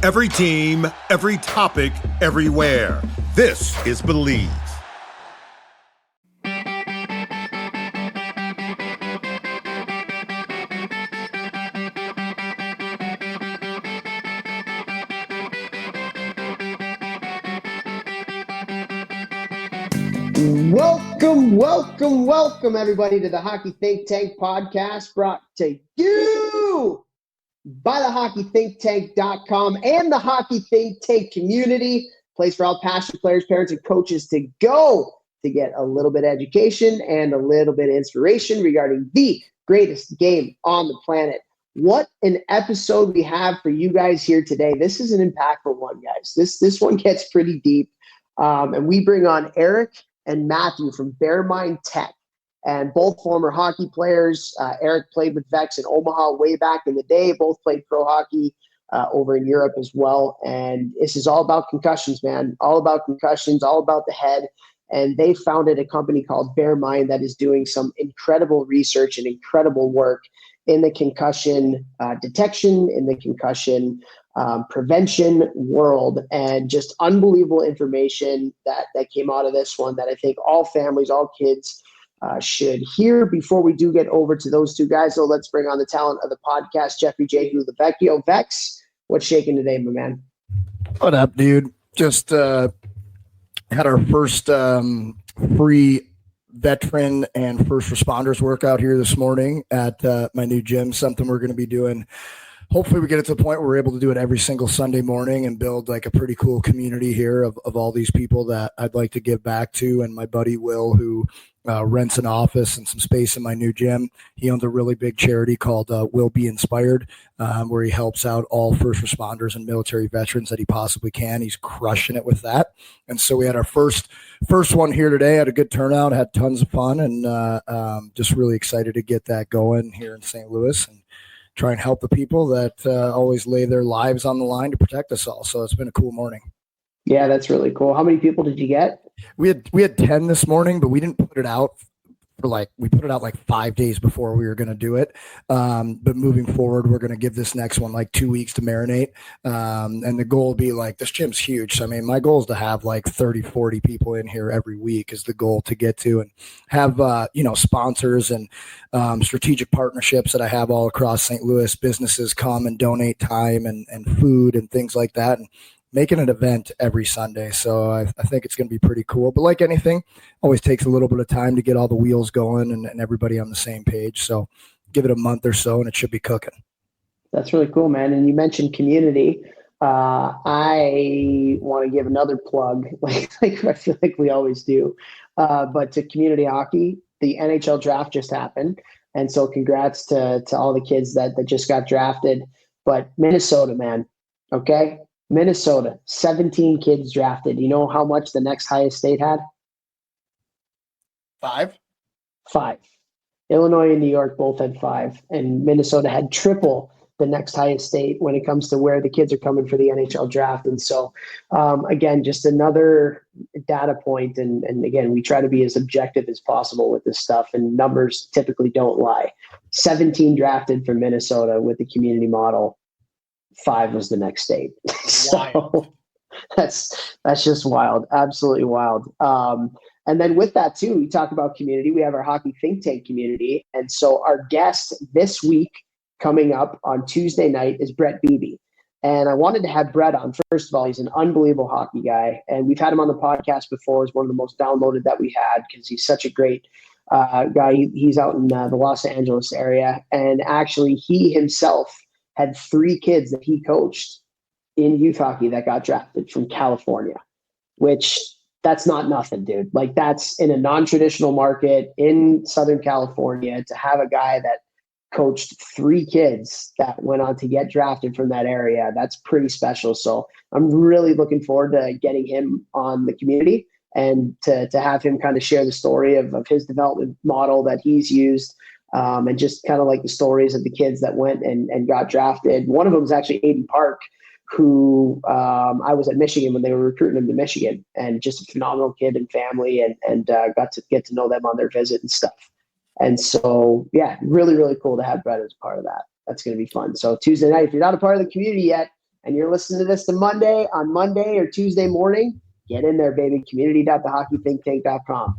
Every team, every topic, everywhere. This is Believe. Welcome, everybody, to the Hockey Think Tank podcast, brought to you by the hockeythinktank.com and the Hockey Think Tank community, place for all passionate players, parents, and coaches to go to get a little bit of education and a little bit of inspiration regarding the greatest game on the planet. What an episode we have for you guys here today. This is an impactful one, guys. This one gets pretty deep, and we bring on Eric and Mathieu from Bearmind Tech, and both former hockey players. Eric played with Vex in Omaha way back in the day. Both played pro hockey over in Europe as well. And this is all about concussions, man. All about concussions, all about the head. And they founded a company called Bearmind that is doing some incredible research and incredible work in the concussion detection, in the concussion prevention world, and just unbelievable information that came out of this one that I think all families, all kids should hear. Before we do get over to those two guys, though, let's bring on the talent of the podcast, Jeffrey J. Vecchio. Vex, what's shaking today, my man? What up, dude? Just had our first free veteran and first responders workout here this morning at my new gym, something we're going to be doing. Hopefully we get it to the point where we're able to do it every single Sunday morning and build like a pretty cool community here of all these people that I'd like to give back to. And my buddy Will, who rents an office and some space in my new gym, he owns a really big charity called Will Be Inspired, where he helps out all first responders and military veterans that he possibly can. He's crushing it with that. And so we had our first one here today, had a good turnout, had tons of fun, and just really excited to get that going here in St. Louis and try and help the people that always lay their lives on the line to protect us all. So it's been a cool morning. Yeah, that's really cool. How many people did you get? We had 10 this morning, but we didn't put it out we put it out like 5 days before we were going to do it. But moving forward, we're going to give this next one like 2 weeks to marinate. And the goal will be like, this gym's huge. So, I mean, my goal is to have like 30, 40 people in here every week is the goal to get to, and have, sponsors and strategic partnerships that I have all across St. Louis. Businesses come and donate time and food and things like that. And making an event every Sunday. So I think it's going to be pretty cool. But like anything, always takes a little bit of time to get all the wheels going and everybody on the same page. So give it a month or so and it should be cooking. That's really cool, man. And you mentioned community. I want to give another plug, like I feel like we always do. But to community hockey, the NHL draft just happened. And so congrats to all the kids that just got drafted. But Minnesota, man, okay? Minnesota, 17 kids drafted. You know how much the next highest state had? Five. Illinois and New York both had 5. And Minnesota had triple the next highest state when it comes to where the kids are coming for the NHL draft. And so, again, just another data point. And again, we try to be as objective as possible with this stuff. And numbers typically don't lie. 17 drafted from Minnesota with the community model. 5 was the next state. So that's just wild. Absolutely wild. And then with that too, we talk about community. We have our Hockey Think Tank community. And so our guest this week coming up on Tuesday night is Brett Beebe. And I wanted to have Brett on. First of all, he's an unbelievable hockey guy. And we've had him on the podcast before. He's one of the most downloaded that we had because he's such a great guy. He's out in the Los Angeles area. And actually he himself had 3 kids that he coached in youth hockey that got drafted from California, which that's not nothing, dude. Like that's in a non-traditional market in Southern California to have a guy that coached 3 kids that went on to get drafted from that area. That's pretty special. So I'm really looking forward to getting him on the community and to have him kind of share the story of his development model that he's used. And just kind of like the stories of the kids that went and got drafted. One of them is actually Aiden Park, who I was at Michigan when they were recruiting him to Michigan, and just a phenomenal kid and family, and got to get to know them on their visit and stuff. And so, yeah, really, really cool to have Brett as part of that. That's going to be fun. So Tuesday night, if you're not a part of the community yet and you're listening to this on Monday or Tuesday morning, get in there, baby. Community.thehockeythinktank.com.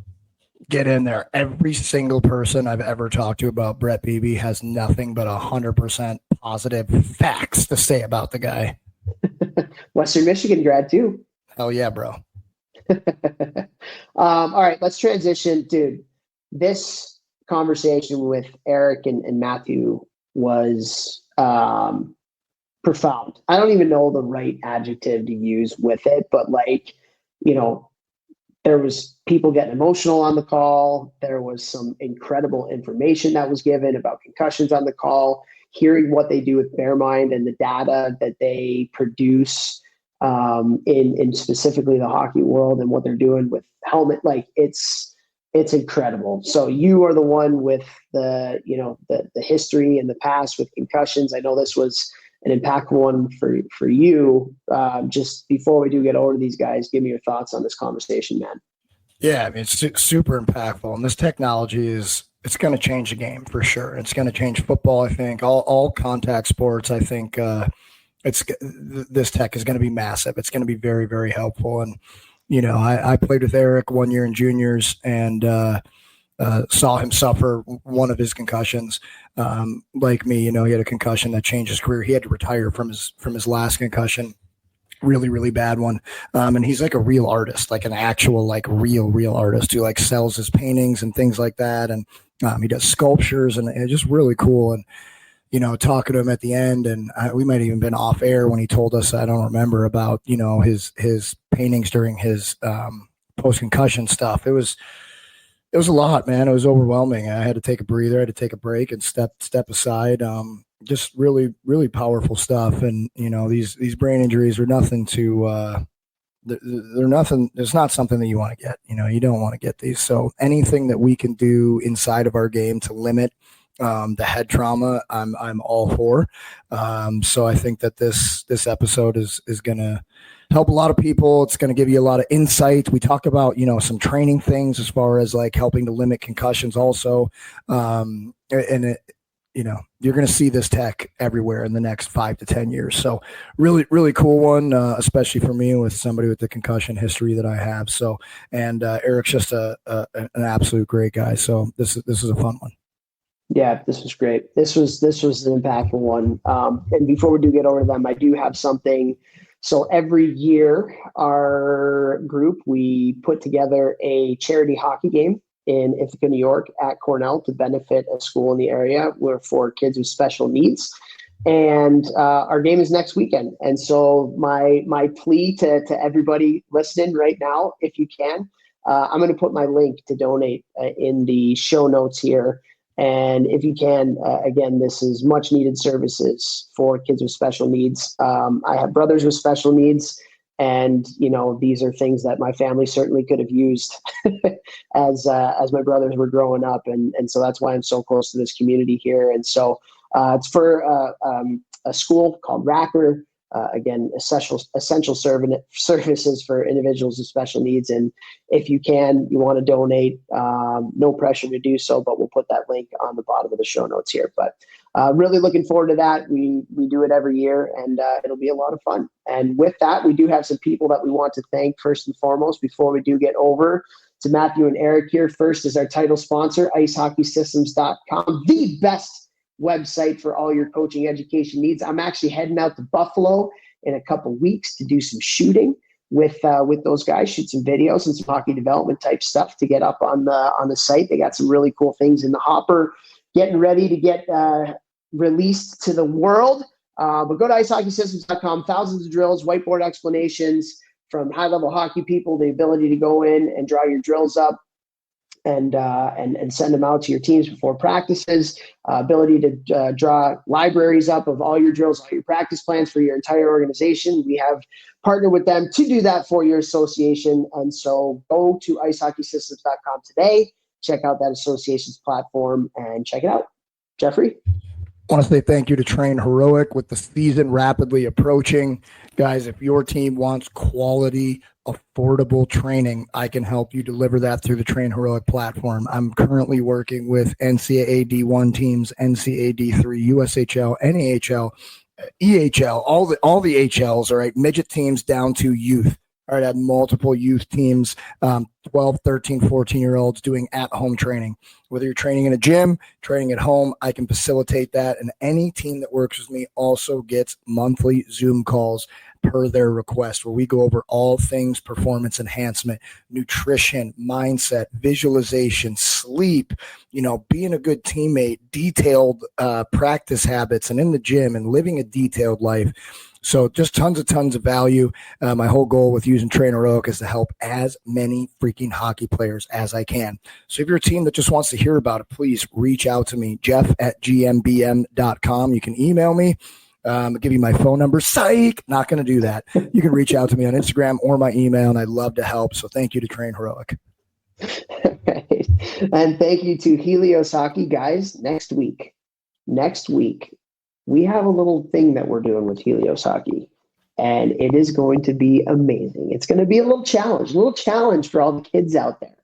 Get in there. Every single person I've ever talked to about Brett Beebe has nothing but 100% positive facts to say about the guy. Western Michigan grad too. Hell yeah, bro. All right, let's transition, dude. This conversation with Eric and Matthew was profound. I don't even know the right adjective to use with it, but like, you know, there was people getting emotional on the call. There was some incredible information that was given about concussions on the call, hearing what they do with Bearmind and the data that they produce in specifically the hockey world and what they're doing with helmet. Like it's incredible. So you are the one with the history and the past with concussions. I know this was an impactful one for you. Just before we do get over to these guys, give me your thoughts on this conversation, man. Yeah, I mean, it's super impactful. And this technology it's going to change the game for sure. It's going to change football. I think all contact sports, I think this tech is going to be massive. It's going to be very, very helpful. And, you know, I played with Eric 1 year in juniors and saw him suffer one of his concussions. Like me, you know, he had a concussion that changed his career. He had to retire from his last concussion. Really, really bad one. And he's like a real artist, like an actual, like real artist who like sells his paintings and things like that. And he does sculptures and it's just really cool. And, you know, talking to him at the end and we might have even been off air when he told us, I don't remember, about, you know, his paintings during his post-concussion stuff. It was a lot, man. It was overwhelming. I had to take a breather. I had to take a break and step aside. Just really, really powerful stuff. And, you know, these brain injuries are nothing to, they're nothing. It's not something that you want to get, you know, you don't want to get these. So anything that we can do inside of our game to limit the head trauma, I'm all for. So I think that this episode is going to help a lot of people. It's going to give you a lot of insight. We talk about, you know, some training things as far as like helping to limit concussions also. And it, you know, you're going to see this tech everywhere in the next 5 to 10 years. So really, really cool one, especially for me with somebody with the concussion history that I have. So, and Eric's just an absolute great guy. So this is a fun one. Yeah, this was great. This was an impactful one. And before we do get over to them, I do have something. So every year, our group, we put together a charity hockey game in Ithaca, New York at Cornell to benefit a school in the area for kids with special needs. And our game is next weekend. And so my plea to everybody listening right now, if you can, I'm going to put my link to donate in the show notes here. And if you can, again, this is much needed services for kids with special needs. I have brothers with special needs, and, you know, these are things that my family certainly could have used as my brothers were growing up. And so that's why I'm so close to this community here. And so it's for a school called Racker. Again, essential services for individuals with special needs. And if you want to donate, no pressure to do so, but we'll put that link on the bottom of the show notes here. But really looking forward to that. We do it every year, and it'll be a lot of fun. And with that, we do have some people that we want to thank first and foremost before we do get over to Matthew and Eric here. First is our title sponsor, icehockeysystems.com, the best website for all your coaching education needs. I'm actually heading out to Buffalo in a couple weeks to do some shooting with those guys, shoot some videos and some hockey development type stuff to get up on the site. They got some really cool things in the hopper, getting ready to get released to the world. But go to icehockeysystems.com, thousands of drills, whiteboard explanations from high-level hockey people, the ability to go in and draw your drills up and send them out to your teams before practices, ability to draw libraries up of all your drills, all your practice plans for your entire organization. We have partnered with them to do that for your association. And so go to icehockeysystems.com today, check out that association's platform and check it out. Jeffrey? I want to say thank you to Train Heroic with the season rapidly approaching. Guys, if your team wants quality, affordable training, I can help you deliver that through the Train Heroic platform. I'm currently working with NCAA D1 teams, NCAA D3, USHL, NAHL, EHL, all the HLs, all right, midget teams down to youth. All right, I had multiple youth teams, 12, 13, 14-year-olds doing at-home training. Whether you're training in a gym, training at home, I can facilitate that. And any team that works with me also gets monthly Zoom calls per their request, where we go over all things performance enhancement, nutrition, mindset, visualization, sleep, being a good teammate, detailed practice habits, and in the gym and living a detailed life. So just tons of value. My whole goal with using Trainer Oak is to help as many freaking hockey players as I can. So if you're a team that just wants to hear about it, please reach out to me, jeff@gmbm.com. You can email me. I'll give you my phone number. Psych! Not going to do that. You can reach out to me on Instagram or my email, and I'd love to help. So thank you to Train Heroic. Right. And thank you to Helios Hockey. Guys, next week, we have a little thing that we're doing with Helios Hockey, and it is going to be amazing. It's going to be a little challenge for all the kids out there.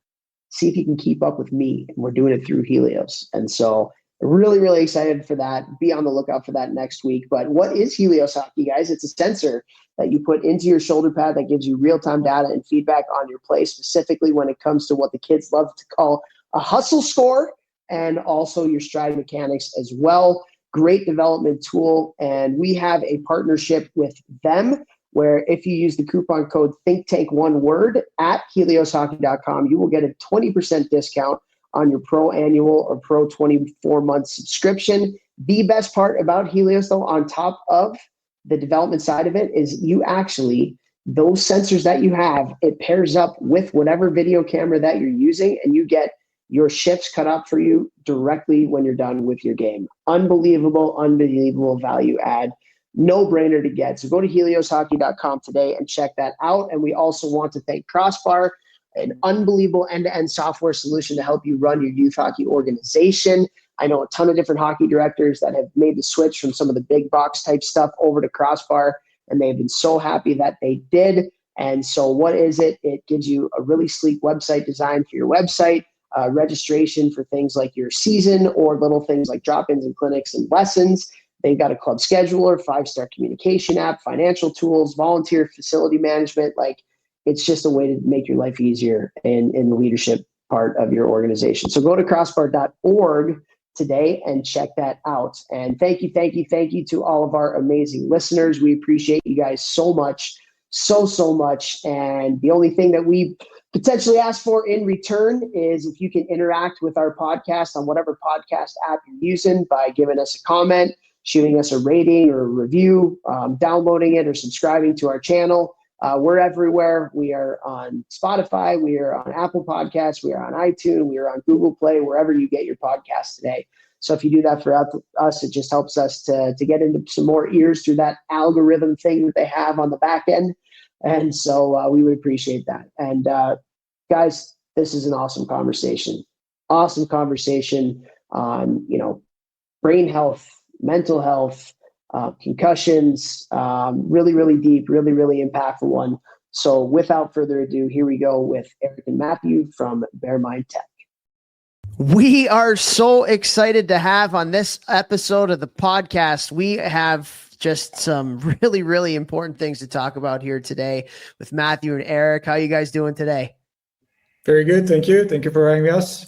See if you can keep up with me, and we're doing it through Helios. And so really, really excited for that. Be on the lookout for that next week. But what is Helios Hockey, guys? It's a sensor that you put into your shoulder pad that gives you real-time data and feedback on your play, specifically when it comes to what the kids love to call a hustle score, and also your stride mechanics as well. Great development tool, and we have a partnership with them where if you use the coupon code ThinkTank, one word, at helioshockey.com, you will get a 20% discount on your Pro Annual or Pro 24-month subscription. The best part about Helios, though, on top of the development side of it, is those sensors that you have, it pairs up with whatever video camera that you're using, and you get your shifts cut up for you directly when you're done with your game. Unbelievable value add. No brainer to get. So go to helioshockey.com today and check that out. And we also want to thank Crossbar, an unbelievable end-to-end software solution to help you run your youth hockey organization. I know a ton of different hockey directors that have made the switch from some of the big box type stuff over to Crossbar, and they've been so happy that they did. And so what is it? It gives you a really sleek website design for your website, registration for things like your season or little things like drop-ins and clinics and lessons. They've got a club scheduler, 5-star communication app, financial tools, volunteer facility management. It's just a way to make your life easier in the leadership part of your organization. So go to crossbar.org today and check that out. And thank you to all of our amazing listeners. We appreciate you guys so much, so much. And the only thing that we potentially ask for in return is if you can interact with our podcast on whatever podcast app you're using by giving us a comment, shooting us a rating or a review, downloading it or subscribing to our channel. We're everywhere. We are on Spotify. We are on Apple Podcasts. We are on iTunes. We are on Google Play, wherever you get your podcasts today. So if you do that for us, it just helps us to get into some more ears through that algorithm thing that they have on the back end. And so we would appreciate that. And guys, this is an awesome conversation. Awesome conversation on, brain health, mental health, concussions, really, really deep, really, really impactful one. So without further ado, here we go with Eric and Matthew from Bearmind Tech. We are so excited to have on this episode of the podcast. We have just some really, really important things to talk about here today with Matthew and Eric. How are you guys doing today? Very good. Thank you. Thank you for having us.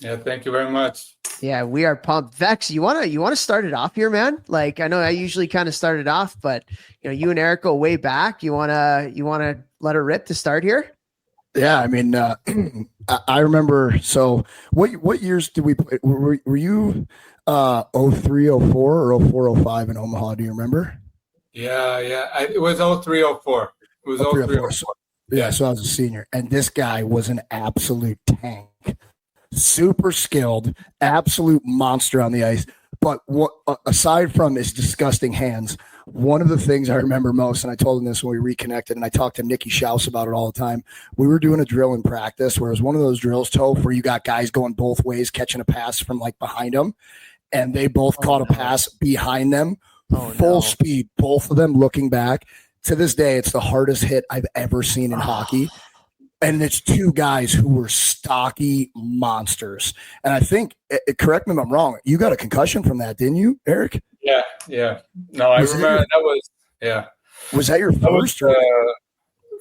Yeah, thank you very much. Yeah, we are pumped. Vex, you wanna start it off here, man? I know I usually kind of start it off, but you and Eric go way back. You wanna let her rip to start here? Yeah, I mean, I remember. So, what years did we play? Were you 03, 04, or 04, 05 in Omaha? Do you remember? Yeah. It was 03, 04. It was 03, 04. Yeah, so I was a senior, and this guy was an absolute tank. Super skilled, absolute monster on the ice. But what, aside from his disgusting hands, one of the things I remember most, and I told him this when we reconnected, and I talked to Nicky Schaus about it all the time, we were doing a drill in practice where it was one of those drills, Toph, where you got guys going both ways, catching a pass from behind them, and they both caught a pass behind them, full speed, both of them looking back. To this day, it's the hardest hit I've ever seen in hockey. And it's two guys who were stocky monsters. And I think, correct me if I'm wrong, you got a concussion from that, didn't you, Eric? Yeah. No, I remember that was, yeah. Was that your first?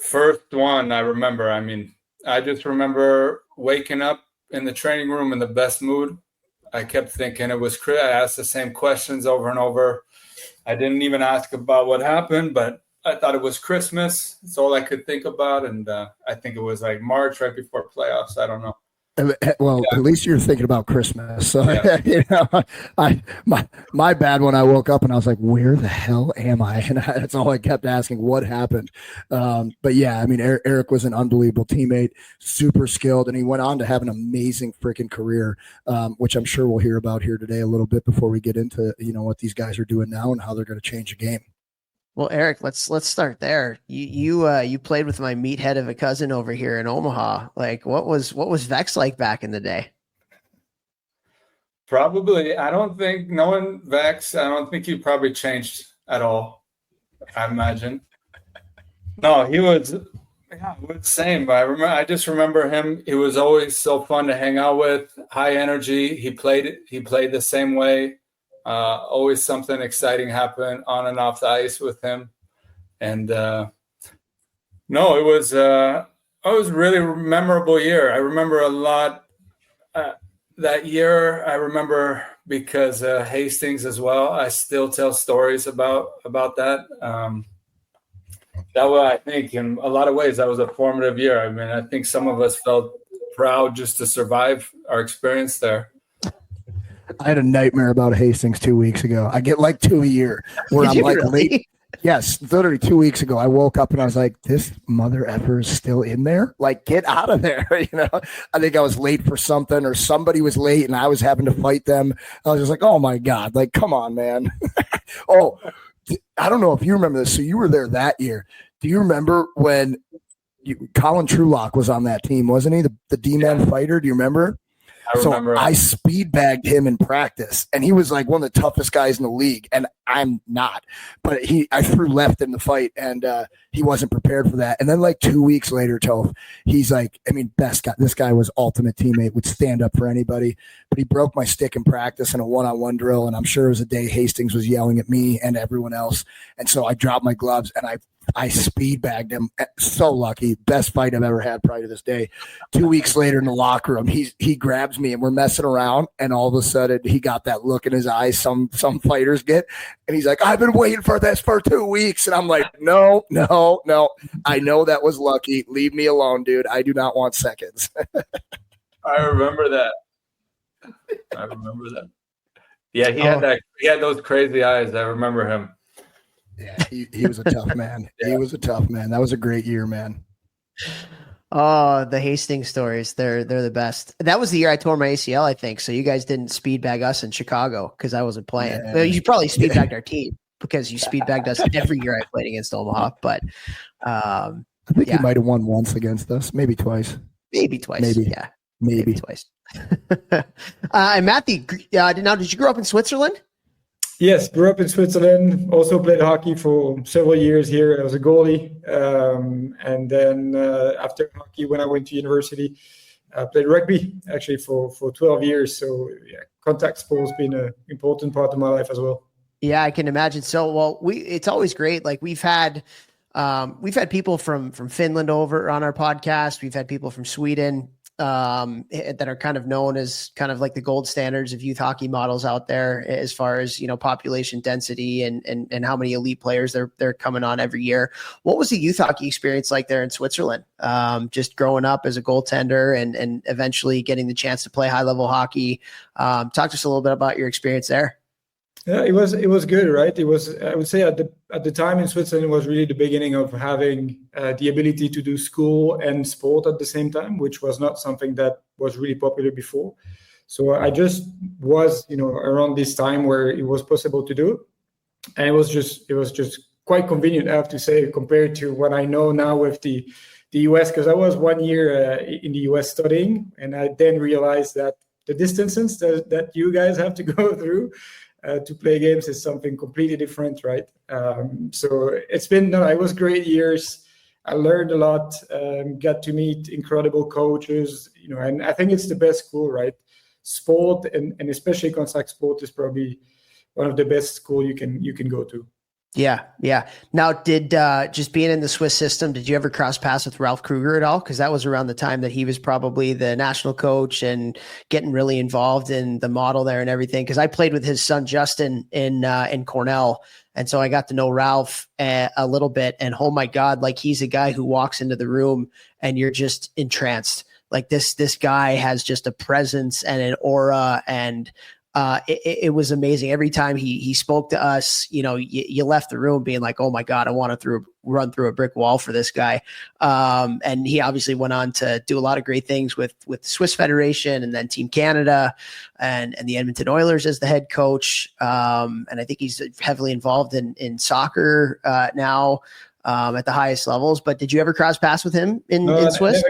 First one I remember. I mean, I just remember waking up in the training room in the best mood. I kept thinking it was Chris. I asked the same questions over and over. I didn't even ask about what happened, but I thought it was Christmas. It's all I could think about. And I think it was like March, right before playoffs. I don't know. Well, at least you're thinking about Christmas. So, my bad when I woke up and I was like, where the hell am I? And that's all I kept asking, what happened? But yeah, I mean, Eric was an unbelievable teammate, super skilled, and he went on to have an amazing freaking career, which I'm sure we'll hear about here today a little bit before we get into, what these guys are doing now and how they're going to change the game. Well, Eric, let's start there. You played with my meathead of a cousin over here in Omaha. Like, what was Vex like back in the day? Probably, I don't think knowing Vex, I don't think he probably changed at all. I imagine. No, he was the same. But I just remember him. He was always so fun to hang out with. High energy. He played the same way. Always something exciting happened on and off the ice with him. And it was a really memorable year. I remember a lot that year. I remember because Hastings as well. I still tell stories about that. That was, I think, in a lot of ways, that was a formative year. I mean, I think some of us felt proud just to survive our experience there. I had a nightmare about Hastings 2 weeks ago. I get like 2 a year where I'm like really? late. Yes, literally 2 weeks ago, I woke up and I was like, this mother effer is still in there? Like, get out of there. I think I was late for something or somebody was late and I was having to fight them. I was just like, oh my God, like, come on, man. Oh, I don't know if you remember this. So you were there that year. Do you remember when Colin Trulock was on that team, wasn't he? The D-man fighter. Do you remember? I remember. I speed bagged him in practice, and he was like one of the toughest guys in the league, and I'm not. But I threw left in the fight, and he wasn't prepared for that. And then like 2 weeks later, Toph, he's like, I mean, best guy. This guy was ultimate teammate, would stand up for anybody. But he broke my stick in practice in a one-on-one drill, and I'm sure it was a day Hastings was yelling at me and everyone else. And so I dropped my gloves, and I speed bagged him. So lucky. Best fight I've ever had probably to this day. 2 weeks later in the locker room, he grabs me and we're messing around. And all of a sudden he got that look in his eyes some fighters get. And he's like, I've been waiting for this for 2 weeks. And I'm like, no. I know that was lucky. Leave me alone, dude. I do not want seconds. I remember that. Yeah, he had those crazy eyes. I remember him. Yeah, he was a tough man. Yeah. He was a tough man. That was a great year, man. Oh, the Hastings stories. They're the best. That was the year I tore my ACL, I think. So you guys didn't speed bag us in Chicago because I wasn't playing. Yeah. Well, you probably speed bagged our team because you speed bagged us every year I played against Omaha. But I think you might have won once against us, maybe twice. Maybe twice. Maybe. Yeah. Maybe twice. And Matthew, now did you grow up in Switzerland? Yes, grew up in Switzerland. Also played hockey for several years here. I was a goalie. And then after hockey, when I went to university, I played rugby actually for 12 years. So yeah, contact sport's been an important part of my life as well. Yeah, I can imagine. So, well, it's always great. Like we've had people from Finland over on our podcast. We've had people from Sweden that are kind of known as kind of like the gold standards of youth hockey models out there as far as, population density and how many elite players they're coming on every year. What was the youth hockey experience like there in Switzerland? Just growing up as a goaltender and eventually getting the chance to play high level hockey. Talk to us a little bit about your experience there. Yeah, it was good, right? It was, I would say at the time in Switzerland, it was really the beginning of having the ability to do school and sport at the same time, which was not something that was really popular before. So I just was, around this time where it was possible to do. And it was just quite convenient, I have to say, compared to what I know now with the US, because I was 1 year in the US studying, and I then realized that the distances that you guys have to go through to play games is something completely different, right? So it was great years. I learned a lot, got to meet incredible coaches, and I think it's the best school, right? Sport and especially contact sport is probably one of the best schools you can go to. Yeah. Now, did just being in the Swiss system, did you ever cross paths with Ralph Kruger at all? Because that was around the time that he was probably the national coach and getting really involved in the model there and everything. Because I played with his son Justin in Cornell, and so I got to know Ralph a little bit. And oh my God, like he's a guy who walks into the room and you're just entranced. Like this guy has just a presence and an aura, and it was amazing. Every time he spoke to us, you left the room being like, oh my God, I want to run through a brick wall for this guy. And he obviously went on to do a lot of great things with the Swiss Federation and then Team Canada and the Edmonton Oilers as the head coach. And I think he's heavily involved in soccer now at the highest levels. But did you ever cross paths with him in Swiss?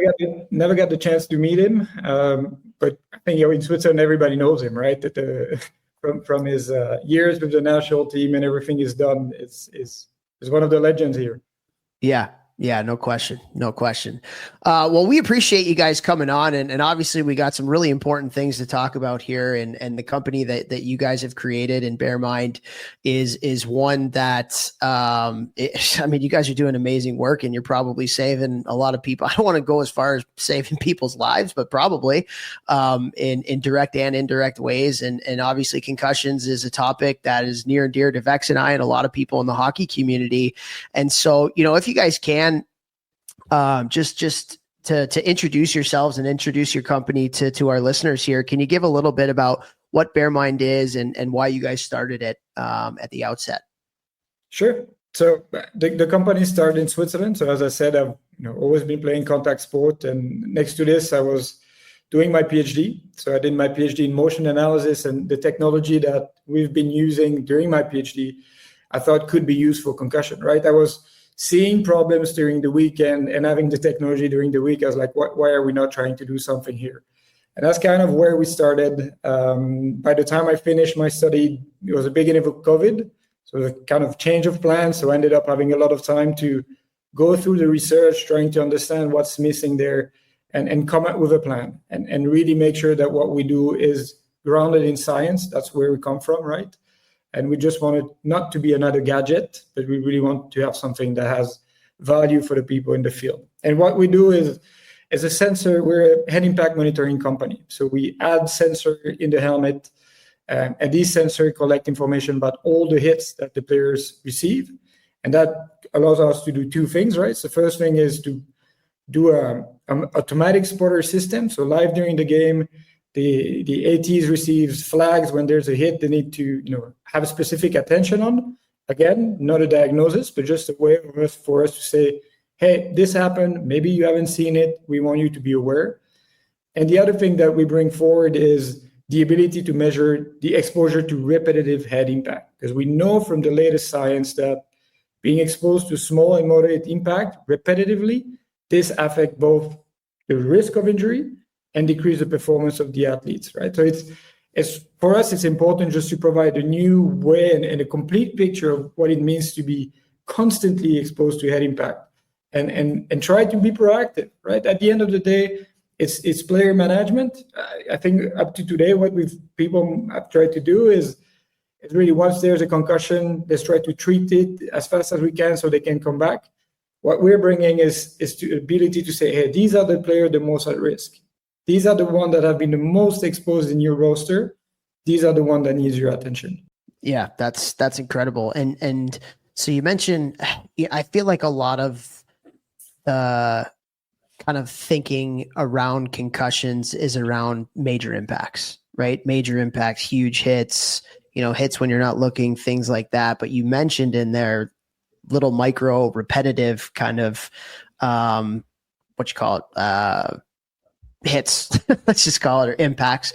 Never got the chance to meet him. But I think in Switzerland, everybody knows him, right? From his years with the national team and everything he's done, is one of the legends here. Yeah, no question. Well, we appreciate you guys coming on, and obviously we got some really important things to talk about here, and the company that you guys have created in Bearmind is one that, you guys are doing amazing work, and you're probably saving a lot of people. I don't want to go as far as saving people's lives, but probably in direct and indirect ways. And obviously concussions is a topic that is near and dear to Vex and I and a lot of people in the hockey community. And so, if you guys can, just to introduce yourselves and introduce your company to our listeners here, can you give a little bit about what Bearmind is and why you guys started it at the outset? Sure. So the company started in Switzerland. So as I said, I've always been playing contact sport, and next to this, I was doing my PhD. So I did my PhD in motion analysis, and the technology that we've been using during my PhD, I thought could be used for concussion. Right? I was seeing problems during the weekend and having the technology during the week. I was like, why are we not trying to do something here? And that's kind of where we started. By the time I finished my study, it was the beginning of COVID. So a kind of change of plans. So I ended up having a lot of time to go through the research, trying to understand what's missing there and come up with a plan and really make sure that what we do is grounded in science. That's where we come from, right? And we just want it not to be another gadget, but we really want to have something that has value for the people in the field. And what we do is a sensor. We're a head impact monitoring company. So we add sensor in the helmet, and these sensors collect information about all the hits that the players receive. And that allows us to do two things, right? So the first thing is to do an automatic spotter system. So live during the game, the ATs receives flags when there's a hit they need to have specific attention on. Again, not a diagnosis, but just a way for us to say, hey, this happened. Maybe you haven't seen it. We want you to be aware. And the other thing that we bring forward is the ability to measure the exposure to repetitive head impact. Because we know from the latest science that being exposed to small and moderate impact repetitively, this affects both the risk of injury and decrease the performance of the athletes, right? So it's for us, it's important just to provide a new way and a complete picture of what it means to be constantly exposed to head impact and try to be proactive, right? At the end of the day, it's player management. I think up to today, what people have tried to do is really once there's a concussion, let's try to treat it as fast as we can so they can come back. What we're bringing is the ability to say, hey, these are the players the most at risk. These are the ones that have been the most exposed in your roster. These are the ones that needs your attention. Yeah, that's incredible. And so you mentioned, I feel like a lot of kind of thinking around concussions is around major impacts, right? Major impacts, huge hits, hits when you're not looking, things like that. But you mentioned in there little micro repetitive kind of, hits, let's just call it, or impacts,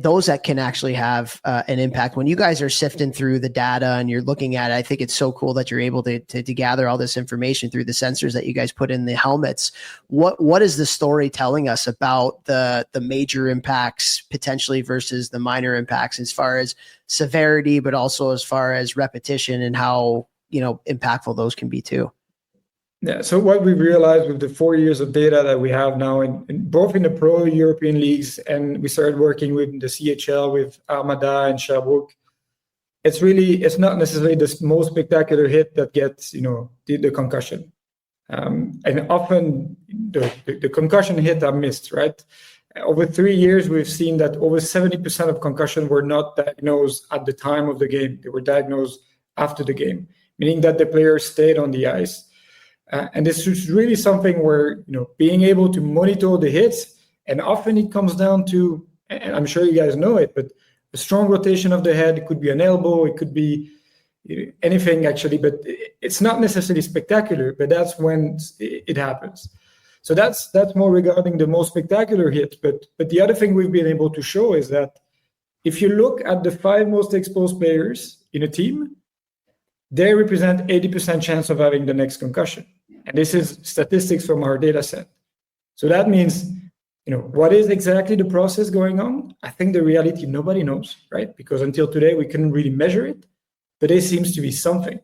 those that can actually have an impact. When you guys are sifting through the data and you're looking at it, I think it's so cool that you're able to gather all this information through the sensors that you guys put in the helmets. What is the story telling us about the major impacts potentially versus the minor impacts as far as severity, but also as far as repetition and how, impactful those can be too? Yeah. So what we've realized with the 4 years of data that we have now, in both in the pro European leagues, and we started working with the CHL with Armada and Sherbrooke, it's not necessarily the most spectacular hit that gets, the concussion. And often the concussion hit are missed, right? Over 3 years, we've seen that over 70% of concussion were not diagnosed at the time of the game. They were diagnosed after the game, meaning that the player stayed on the ice. And this is really something where, being able to monitor the hits, and often it comes down to, and I'm sure you guys know it, but a strong rotation of the head. It could be an elbow, it could be anything actually, but it's not necessarily spectacular, but that's when it happens. So that's more regarding the most spectacular hit. But the other thing we've been able to show is that if you look at the 5 most exposed players in a team, they represent 80% chance of having the next concussion. And this is statistics from our data set. So that means, what is exactly the process going on? I think the reality, nobody knows, right? Because until today, we couldn't really measure it, but it seems to be something,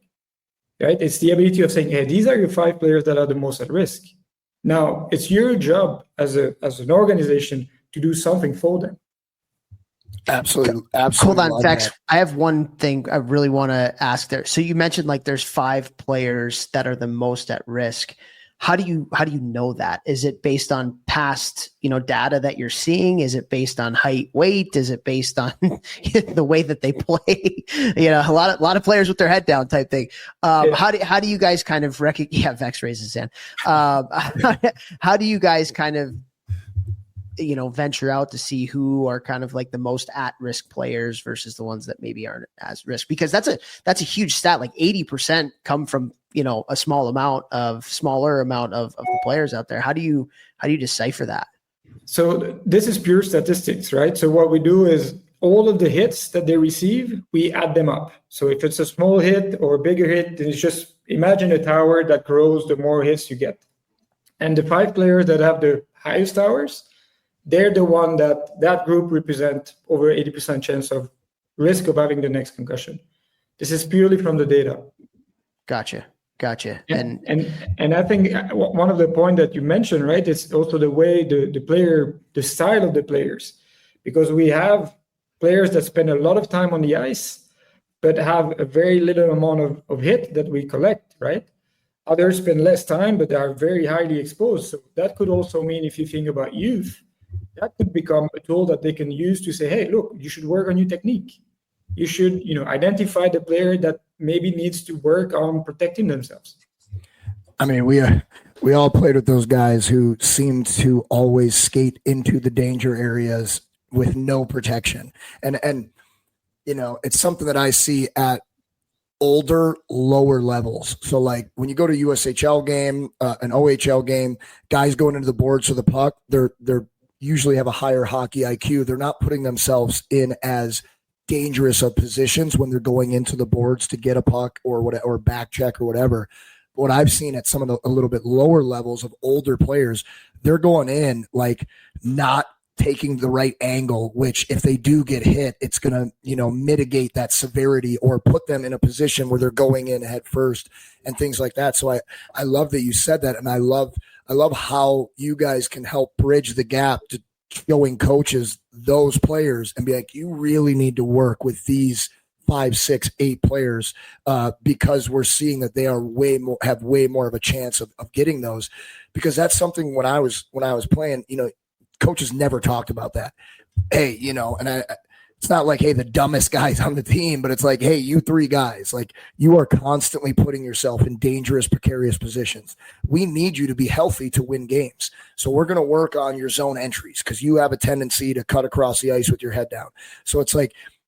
right? It's the ability of saying, hey, these are your 5 players that are the most at risk. Now, it's your job as an organization to do something for them. Absolutely. Hold on, Vex. I have one thing I really want to ask there. So you mentioned there's 5 players that are the most at risk. How do you know that? Is it based on past, data that you're seeing? Is it based on height, weight? Is it based on the way that they play? A lot of players with their head down type thing. How do you guys kind of recognize? Yeah, Vex raises his hand. How do you guys kind of venture out to see who are kind of the most at-risk players versus the ones that maybe aren't as risk? Because that's a huge stat. 80% come from a smaller amount of the players out there. How do you decipher that? So this is pure statistics, right? So what we do is all of the hits that they receive, we add them up. So if it's a small hit or a bigger hit, then it's just imagine a tower that grows the more hits you get. And the 5 players that have the highest towers, they're the one that group represent over 80% chance of risk of having the next concussion. This is purely from the data. Gotcha. And I think one of the points that you mentioned, right, is also the way the style of the players, because we have players that spend a lot of time on the ice, but have a very little amount of hit that we collect, right? Others spend less time, but they are very highly exposed. So that could also mean, if you think about youth, that could become a tool that they can use to say, hey, look, you should work on your technique. You should, identify the player that maybe needs to work on protecting themselves. I mean, we all played with those guys who seemed to always skate into the danger areas with no protection. And it's something that I see at older, lower levels. So when you go to a USHL game, an OHL game, guys going into the boards for the puck, they're usually have a higher hockey IQ. They're not putting themselves in as dangerous of positions when they're going into the boards to get a puck or whatever, or back check or whatever. What I've seen at some of a little bit lower levels of older players, they're going in not taking the right angle, which if they do get hit, it's going to, mitigate that severity or put them in a position where they're going in head first and things like that. So I love that you said that. And I love how you guys can help bridge the gap to showing coaches those players and be like, you really need to work with these 5, 6, 8 players because we're seeing that they are have way more of a chance of getting those, because that's something when I was playing, coaches never talked about that. Hey, and it's not like, hey, the dumbest guys on the team, but it's like, hey, you 3 guys, you are constantly putting yourself in dangerous, precarious positions. We need you to be healthy to win games. So we're going to work on your zone entries because you have a tendency to cut across the ice with your head down. So it's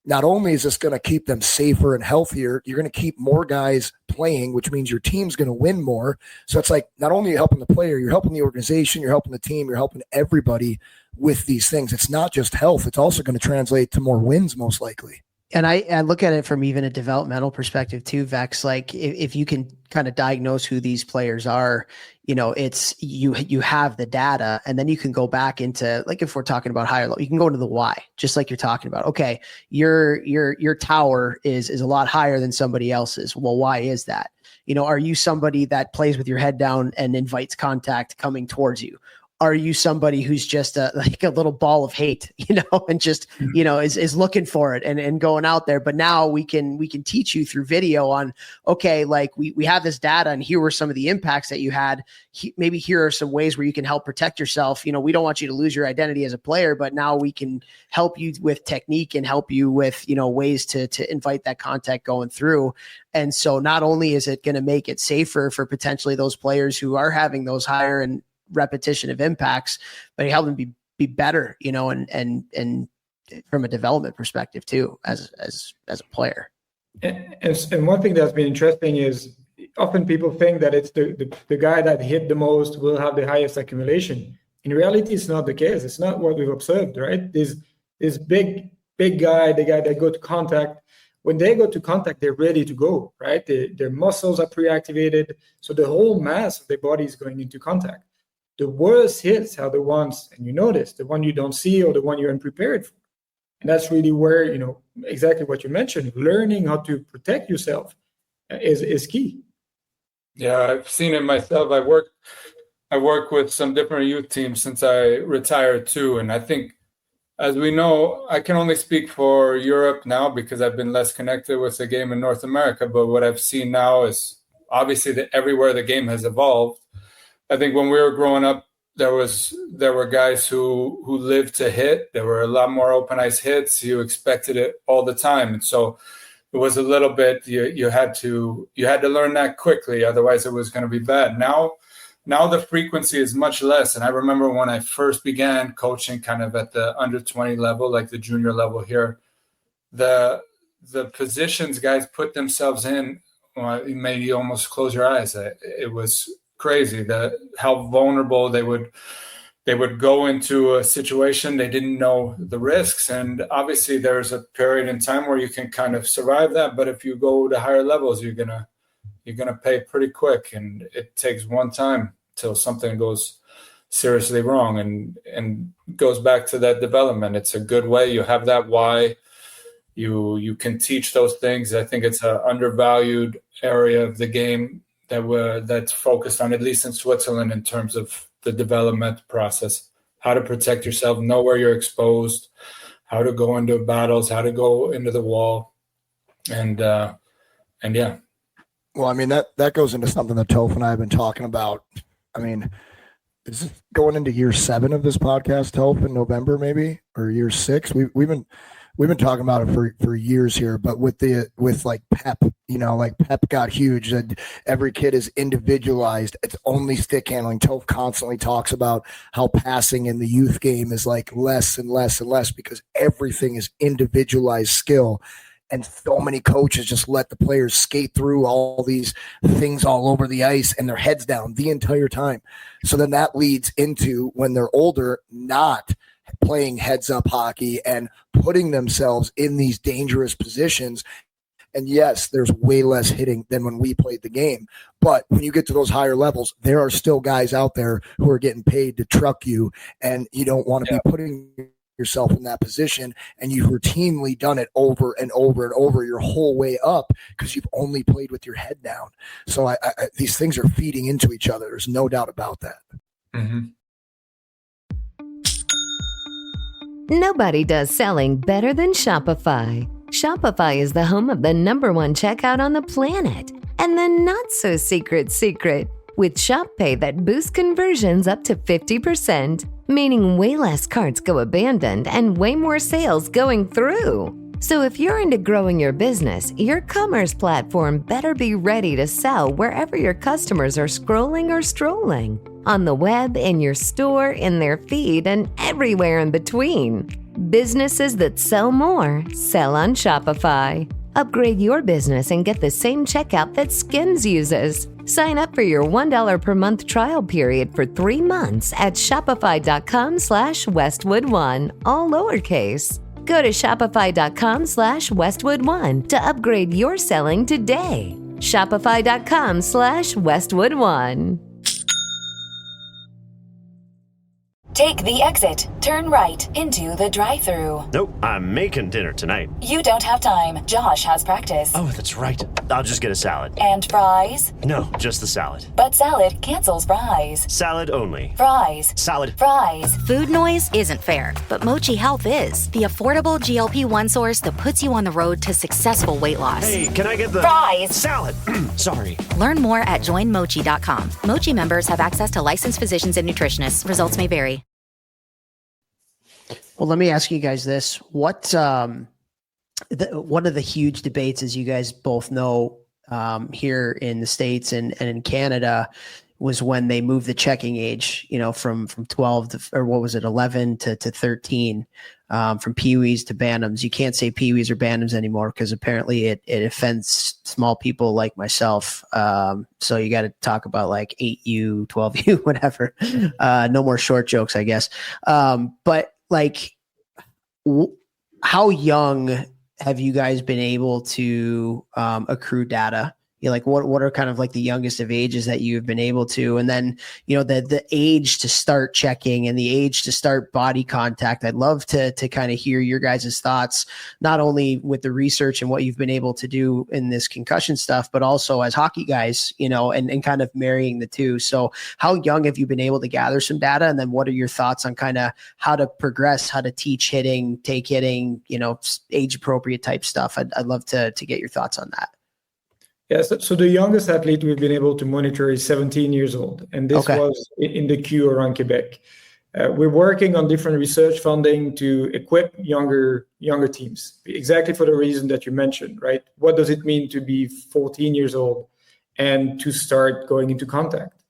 not only is this going to keep them safer and healthier, you're going to keep more guys playing, which means your team's going to win more. So it's not only are you helping the player, you're helping the organization, you're helping the team, you're helping everybody with these things. It's not just health. It's also going to translate to more wins, most likely. And I look at it from even a developmental perspective too, Vex. If you can kind of diagnose who these players are, it's you have the data, and then you can go back into, if we're talking about higher low, you can go into the why, just like you're talking about. Okay, your tower is a lot higher than somebody else's. Well, why is that? Are you somebody that plays with your head down and invites contact coming towards you? are you somebody who's just like a little ball of hate, and just, is looking for it and going out there. But now we can teach you through video on, okay, like we have this data and here were some of the impacts that you had. Maybe here are some ways where you can help protect yourself. We don't want you to lose your identity as a player, but now we can help you with technique and help you with, ways to invite that contact going through. And so not only is it going to make it safer for potentially those players who are having those higher and repetition of impacts, but help them be better, and from a development perspective too, as a player. And one thing that's been interesting is often people think that it's the guy that hit the most will have the highest accumulation. In reality, it's not the case. It's not what we've observed, right? This big guy, the guy that go to contact, when they go to contact, they're ready to go, right? Their muscles are pre-activated. So the whole mass of their body is going into contact. The worst hits are the ones, and you notice, the one you don't see or the one you're unprepared for. And that's really where, exactly what you mentioned, learning how to protect yourself is key. Yeah, I've seen it myself. I work with some different youth teams since I retired too. And I think, as we know, I can only speak for Europe now because I've been less connected with the game in North America. But what I've seen now is obviously that everywhere the game has evolved. I think when we were growing up, there were guys who lived to hit. There were a lot more open ice hits. You expected it all the time, and so it was a little bit. You had to learn that quickly, otherwise it was going to be bad. Now the frequency is much less. And I remember when I first began coaching kind of at the under 20 level, like the junior level here, the positions guys put themselves in, it made you almost close your eyes. It was crazy how vulnerable they would go into a situation. They didn't know the risks. And obviously there's a period in time where you can kind of survive that. But if you go to higher levels, you're going to pay pretty quick, and it takes one time till something goes seriously wrong, and goes back to that development. It's a good way. You have that why. You can teach those things. I think it's an undervalued area of the game that's focused on, at least in Switzerland, in terms of the development process, how to protect yourself, know where you're exposed, how to go into battles, how to go into the wall. And yeah. Well, I mean, that goes into something that Toph and I have been talking about. I mean, is this going into year 7 of this podcast, Toph, in November, maybe, or year 6? We've been talking about it for years here, but with like PEP, like PEP got huge, and every kid is individualized. It's only stick handling. Toph constantly talks about how passing in the youth game is like less and less and less because everything is individualized skill. And so many coaches just let the players skate through all these things all over the ice and their heads down the entire time. So then that leads into, when they're older, not playing heads up hockey and putting themselves in these dangerous positions. And yes, there's way less hitting than when we played the game. But when you get to those higher levels, there are still guys out there who are getting paid to truck you, and you don't want to be putting yourself in that position, and you've routinely done it over and over and over your whole way up because you've only played with your head down. So these things are feeding into each other. There's no doubt about that. Mm-hmm. Nobody does selling better than Shopify. Shopify is the home of the #1 checkout on the planet, and the not-so-secret secret, with Shop Pay that boosts conversions up to 50%, meaning way less carts go abandoned and way more sales going through. So if you're into growing your business, your commerce platform better be ready to sell wherever your customers are scrolling or strolling. On the web, in your store, in their feed, and everywhere in between. Businesses that sell more, sell on Shopify. Upgrade your business and get the same checkout that Skims uses. Sign up for your $1 per month trial period for 3 months at shopify.com/Westwood1, all lowercase. Go to shopify.com/Westwood1 to upgrade your selling today. Shopify.com/Westwood1. Take the exit. Turn right into the drive-thru. Nope, I'm making dinner tonight. You don't have time. Josh has practice. Oh, that's right. I'll just get a salad. And fries? No, just the salad. But salad cancels fries. Salad only. Fries. Salad. Fries. Food noise isn't fair, but Mochi Health is. The affordable GLP-1 source that puts you on the road to successful weight loss. Hey, can I get the fries? Salad. Sorry. Learn more at joinmochi.com. Mochi members have access to licensed physicians and nutritionists. Results may vary. Well, let me ask you guys this. What one of the huge debates, as you guys both know, here in the States and in Canada, was when they moved the checking age, from 12 to, or what was it, 11 to 13, from peewees to bantams. You can't say peewees or bantams anymore because apparently it offends small people like myself. So you got to talk about like 8U, 12U, whatever. No more short jokes, I guess. But like, how young have you guys been able to accrue data? Like what are kind of like the youngest of ages that you've been able to, and then, the age to start checking and the age to start body contact. I'd love to kind of hear your guys' thoughts, not only with the research and what you've been able to do in this concussion stuff, but also as hockey guys, and kind of marrying the two. So how young have you been able to gather some data? And then what are your thoughts on kind of how to progress, how to teach hitting, take hitting, age appropriate type stuff? I'd love to get your thoughts on that. Yes, so the youngest athlete we've been able to monitor is 17 years old, and this was in the queue around Quebec. We're working on different research funding to equip younger teams, exactly for the reason that you mentioned, right? What does it mean to be 14 years old and to start going into contact?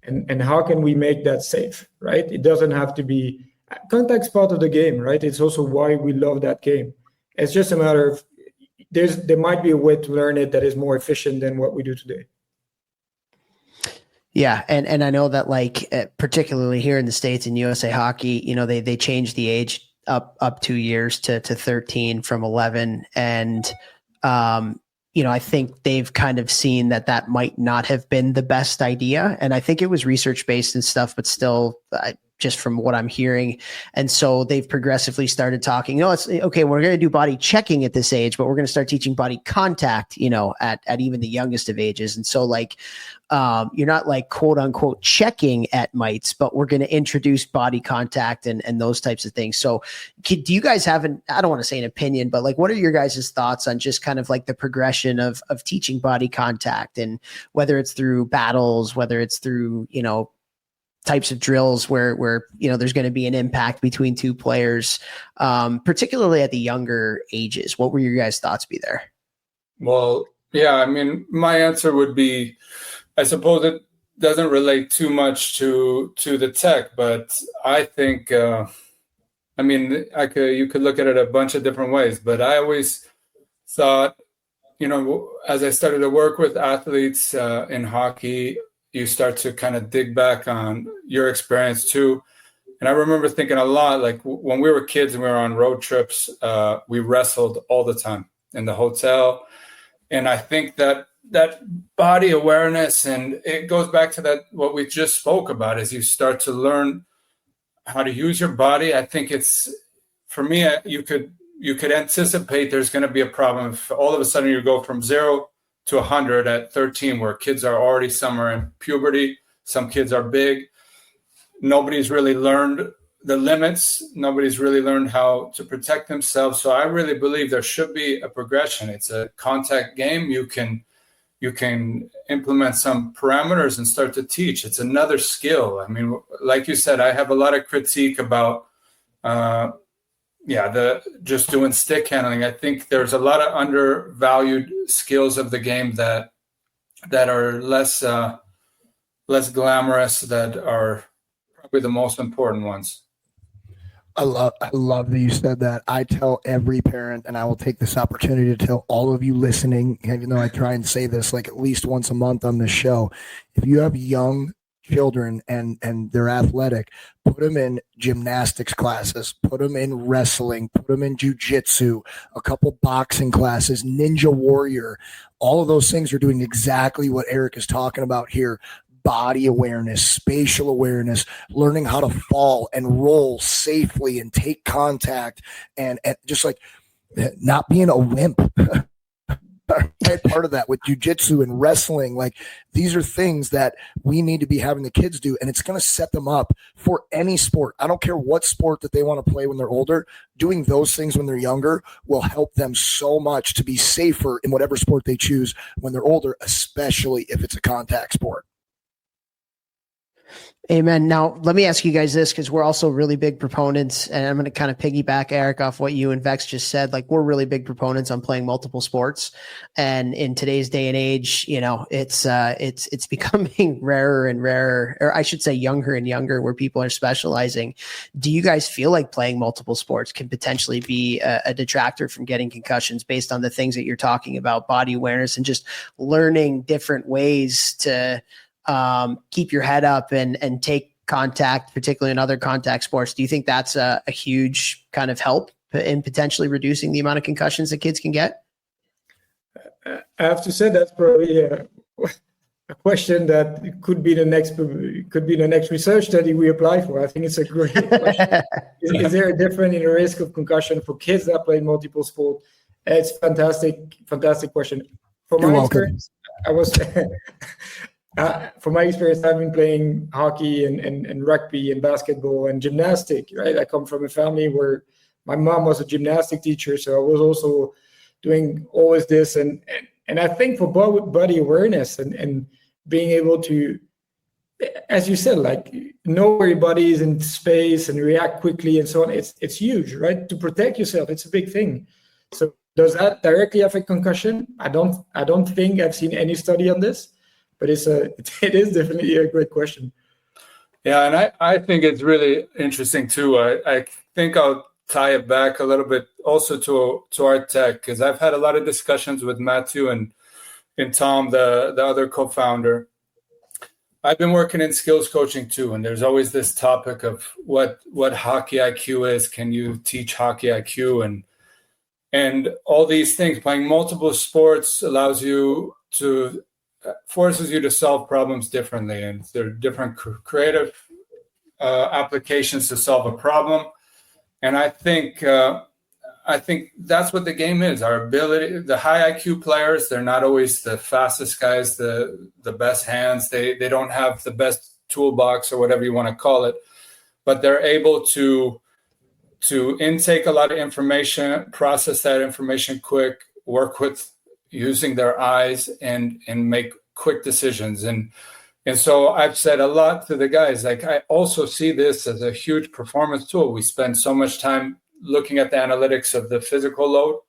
And how can we make that safe, right? It doesn't have to be, contact's part of the game, right? It's also why we love that game. It's just a matter of, there might be a way to learn it that is more efficient than what we do today. Yeah. And I know that particularly here in the States in USA Hockey, they changed the age up 2 years to 13 from 11. And, I think they've kind of seen that might not have been the best idea. And I think it was research-based and stuff, but still, just from what I'm hearing. And so they've progressively started talking, it's okay, we're going to do body checking at this age, but we're going to start teaching body contact, at even the youngest of ages. And so you're not like quote unquote checking at mites, but we're going to introduce body contact and those types of things. So do you guys have I don't want to say an opinion, but what are your guys' thoughts on just kind of like the progression of teaching body contact, and whether it's through battles, whether it's through, types of drills where there's going to be an impact between two players, particularly at the younger ages? What were your guys' thoughts be there? Well, yeah, I mean, my answer would be, I suppose it doesn't relate too much to the tech, but I think, you could look at it a bunch of different ways, but I always thought, as I started to work with athletes in hockey, you start to kind of dig back on your experience too. And I remember thinking a lot, when we were kids and we were on road trips, we wrestled all the time in the hotel. And I think that body awareness, and it goes back to that, what we just spoke about, is you start to learn how to use your body. I think it's, for me, you could anticipate there's going to be a problem if all of a sudden you go from 0 to 100 at 13, where kids are already somewhere in puberty. Some kids are big. Nobody's really learned the limits. Nobody's really learned how to protect themselves. So I really believe there should be a progression. It's a contact game. You can implement some parameters and start to teach. It's another skill. I mean, like you said, I have a lot of critique about just doing stick handling. I think there's a lot of undervalued skills of the game that are less glamorous, that are probably the most important ones. I love that you said that. I tell every parent, and I will take this opportunity to tell all of you listening, even though I try and say this at least once a month on this show, if you have young children and they're athletic, put them in gymnastics classes, put them in wrestling, put them in jiu-jitsu, a couple boxing classes, Ninja Warrior. All of those things are doing exactly what Eric is talking about here. body awareness, spatial awareness, learning how to fall and roll safely and take contact, and just like not being a wimp. Part of that with jiu-jitsu and wrestling, like these are things that we need to be having the kids do, and it's going to set them up for any sport. I don't care what sport that they want to play when they're older. Doing those things when they're younger will help them so much to be safer in whatever sport they choose when they're older, especially if it's a contact sport. Amen. Now, let me ask you guys this, because we're also really big proponents, and I'm going to kind of piggyback, Eric, off what you and Vex just said. Like, we're really big proponents on playing multiple sports. And in today's day and age, you know, it's becoming rarer and rarer, or I should say younger and younger, where people are specializing. Do you guys feel like playing multiple sports can potentially be a detractor from getting concussions based on the things that you're talking about, body awareness and just learning different ways to keep your head up and take contact, particularly in other contact sports? Do you think that's a huge kind of help in potentially reducing the amount of concussions that kids can get? I have to say that's probably a question that could be the next research study we apply for. I think it's a great question. Is there a difference in the risk of concussion for kids that play multiple sports? It's fantastic question. From my experience, from my experience, I've been playing hockey and rugby and basketball and gymnastics, right? I come from a family where my mom was a gymnastic teacher, so I was also doing always this. And I think for body awareness and being able to, as you said, like know where your body is in space and react quickly and so on, it's huge, right? To protect yourself, it's a big thing. So does that directly affect concussion? I don't think I've seen any study on this. But it is definitely a great question. Yeah, and I think it's really interesting too. I think I'll tie it back a little bit also to our tech, because I've had a lot of discussions with Mathieu and Tom, the other co-founder. I've been working in skills coaching too, and there's always this topic of what hockey IQ is. Can you teach hockey IQ and all these things? Playing multiple sports forces you to solve problems differently, and there are different creative applications to solve a problem. And I think that's what the game is. Our ability, the high IQ players, they're not always the fastest guys, the best hands. They don't have the best toolbox or whatever you want to call it, but they're able to intake a lot of information, process that information quick, work with using their eyes and make quick decisions. And so I've said a lot to the guys, like, I also see this as a huge performance tool. We spend so much time looking at the analytics of the physical load.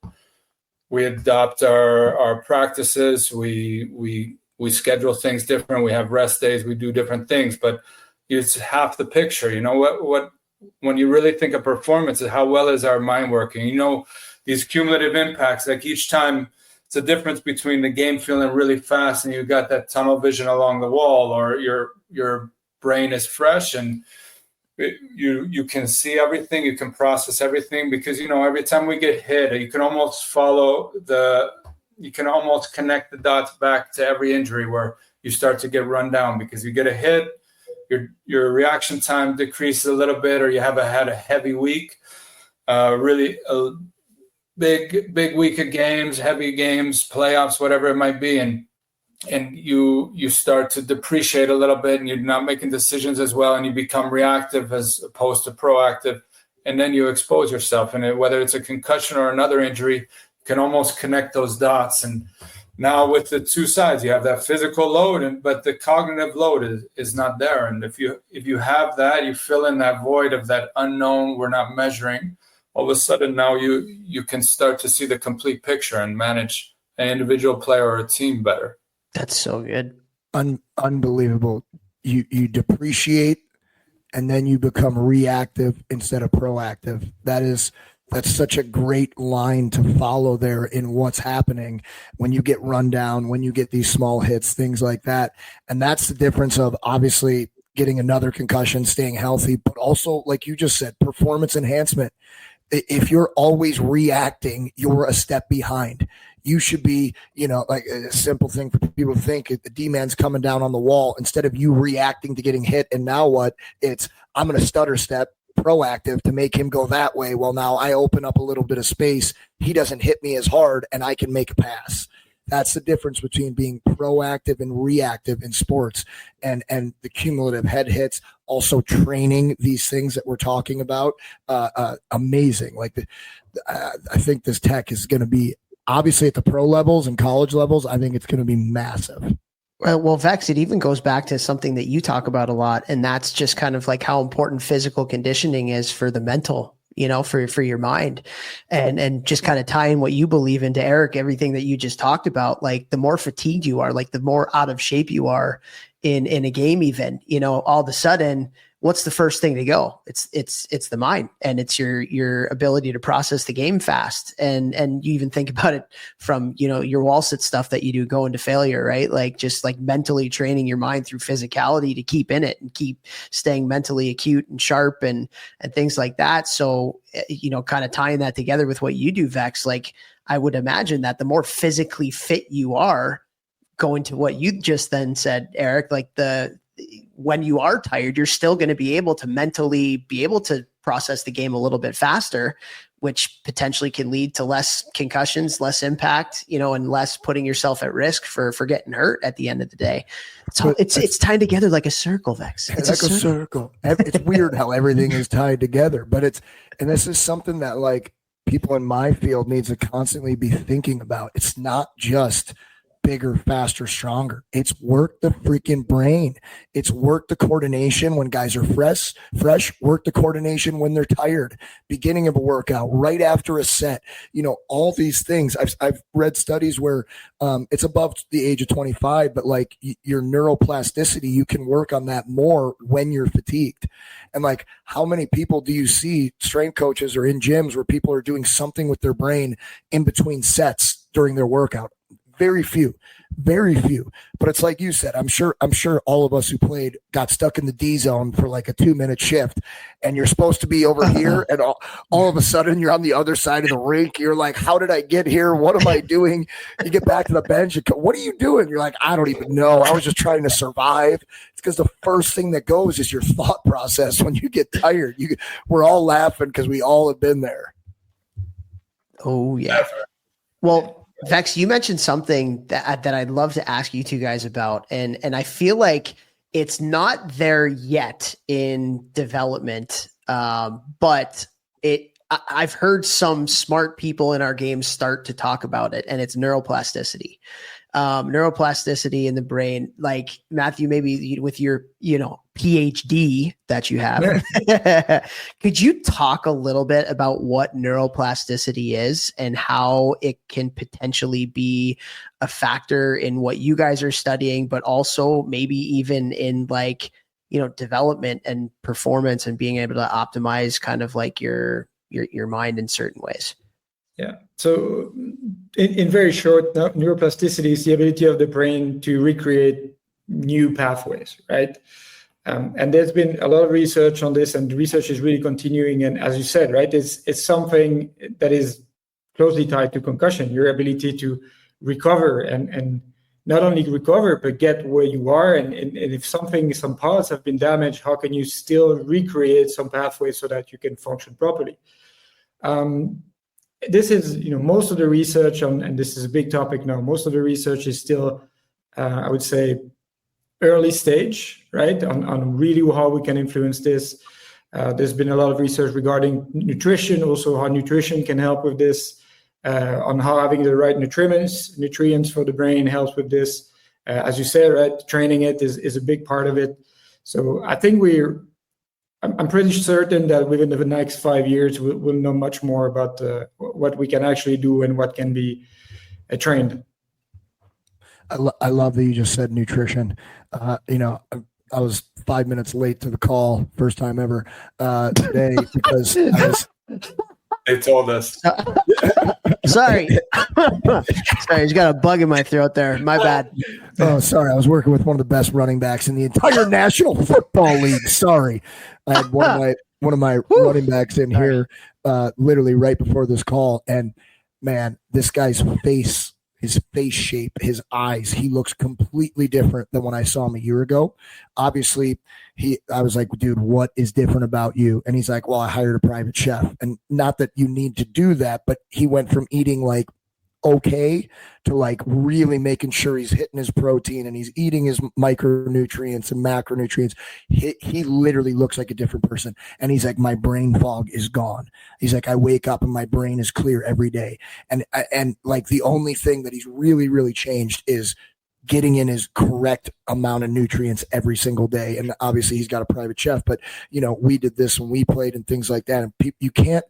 We adopt our practices. We schedule things different. We have rest days. We do different things, but it's half the picture. You know what when you really think of performance, is how well is our mind working? You know, these cumulative impacts, like each time, it's a difference between the game feeling really fast and you got that tunnel vision along the wall, or your brain is fresh and you can see everything, you can process everything, because, you know, every time we get hit, you can almost connect the dots back to every injury where you start to get run down because you get a hit, your reaction time decreases a little bit, or you had a heavy week, big week of games, heavy games, playoffs, whatever it might be, and you start to depreciate a little bit, and you're not making decisions as well, and you become reactive as opposed to proactive, and then you expose yourself. And whether it's a concussion or another injury, you can almost connect those dots. And now with the two sides, you have that physical load, but the cognitive load is not there. And if you have that, you fill in that void of that unknown we're not measuring. All of a sudden now you can start to see the complete picture and manage an individual player or a team better. That's so good. Unbelievable. You depreciate and then you become reactive instead of proactive. That's such a great line to follow there in what's happening when you get run down, when you get these small hits, things like that. And that's the difference of obviously getting another concussion, staying healthy, but also, like you just said, performance enhancement. If you're always reacting, you're a step behind. you should be, like a simple thing for people to think, the D-man's coming down on the wall, instead of you reacting to getting hit. And now what? It's, I'm going to stutter step proactive to make him go that way. Well, now I open up a little bit of space. He doesn't hit me as hard and I can make a pass. That's the difference between being proactive and reactive in sports, and the cumulative head hits, also training these things that we're talking about. Amazing. Like I think this tech is going to be, obviously at the pro levels and college levels, I think it's going to be massive. Well, Vex, it even goes back to something that you talk about a lot, and that's just kind of like how important physical conditioning is for the mental, for your mind, and just kind of tying what you believe into, Eric, everything that you just talked about. Like the more fatigued you are, like the more out of shape you are in a game, even, all of a sudden, what's the first thing to go? It's the mind, and it's your ability to process the game fast. And you even think about it from, your wall sit stuff that you do go into failure, right? Like just like mentally training your mind through physicality to keep in it and keep staying mentally acute and sharp and things like that. So, kind of tying that together with what you do, Vex, like I would imagine that the more physically fit you are, going to what you just then said, Eric, like when you are tired, you're still going to be able to mentally be able to process the game a little bit faster, which potentially can lead to less concussions, less impact, and less putting yourself at risk for getting hurt at the end of the day. So it's tied together like a circle, Vex. It's like a circle. It's weird how everything is tied together, and this is something that like people in my field needs to constantly be thinking about. It's not just bigger, faster, stronger. It's work the freaking brain. It's work the coordination when guys are fresh, work the coordination when they're tired, beginning of a workout, right after a set, all these things. I've read studies where it's above the age of 25, but like your neuroplasticity, you can work on that more when you're fatigued. And like, how many people do you see, strength coaches or in gyms, where people are doing something with their brain in between sets during their workout? Very few. But it's like you said, I'm sure all of us who played got stuck in the D zone for like a 2-minute shift, and you're supposed to be over here, and all of a sudden you're on the other side of the rink. You're like, how did I get here? What am I doing? You get back to the bench. What are you doing? You're like, I don't even know. I was just trying to survive. It's because the first thing that goes is your thought process when you get tired. We're all laughing because we all have been there. Oh yeah. Well, Vex, you mentioned something that I'd love to ask you two guys about, and I feel like it's not there yet in development, but I've heard some smart people in our game start to talk about it, and it's neuroplasticity. Neuroplasticity in the brain. Like Matthew, maybe with your PhD that you have, could you talk a little bit about what neuroplasticity is and how it can potentially be a factor in what you guys are studying, but also maybe even in like development and performance and being able to optimize kind of like your mind in certain ways? Yeah. So in very short, neuroplasticity is the ability of the brain to recreate new pathways, right? And there's been a lot of research on this, and the research is really continuing. And as you said, right, it's something that is closely tied to concussion, your ability to recover and not only recover, but get where you are. And if some parts have been damaged, how can you still recreate some pathways so that you can function properly? This is, most of the research on, and this is a big topic now, most of the research is still, I would say, early stage, right? On really how we can influence this. There's been a lot of research regarding nutrition, also how nutrition can help with this, on how having the right nutrients for the brain helps with this. As you said, right, training it is a big part of it. So I think I'm pretty certain that within the next 5 years, we'll know much more about what we can actually do and what can be trained. I love that you just said nutrition. I was 5 minutes late to the call, first time ever today, because they told us. Sorry, just got a bug in my throat there. My bad. Oh, sorry. I was working with one of the best running backs in the entire National Football League. Sorry. I had one of my running backs in here literally right before this call. And man, this guy's face, his face shape, his eyes, he looks completely different than when I saw him a year ago. Obviously, I was like, dude, what is different about you? And he's like, well, I hired a private chef. And not that you need to do that, but he went from eating like okay to like really making sure he's hitting his protein and he's eating his micronutrients and macronutrients. He literally looks like a different person. And he's like, my brain fog is gone. He's like, I wake up and my brain is clear every day. And like the only thing that he's really changed is getting in his correct amount of nutrients every single day. And obviously he's got a private chef, but you know, we did this when we played and things like that. And you can't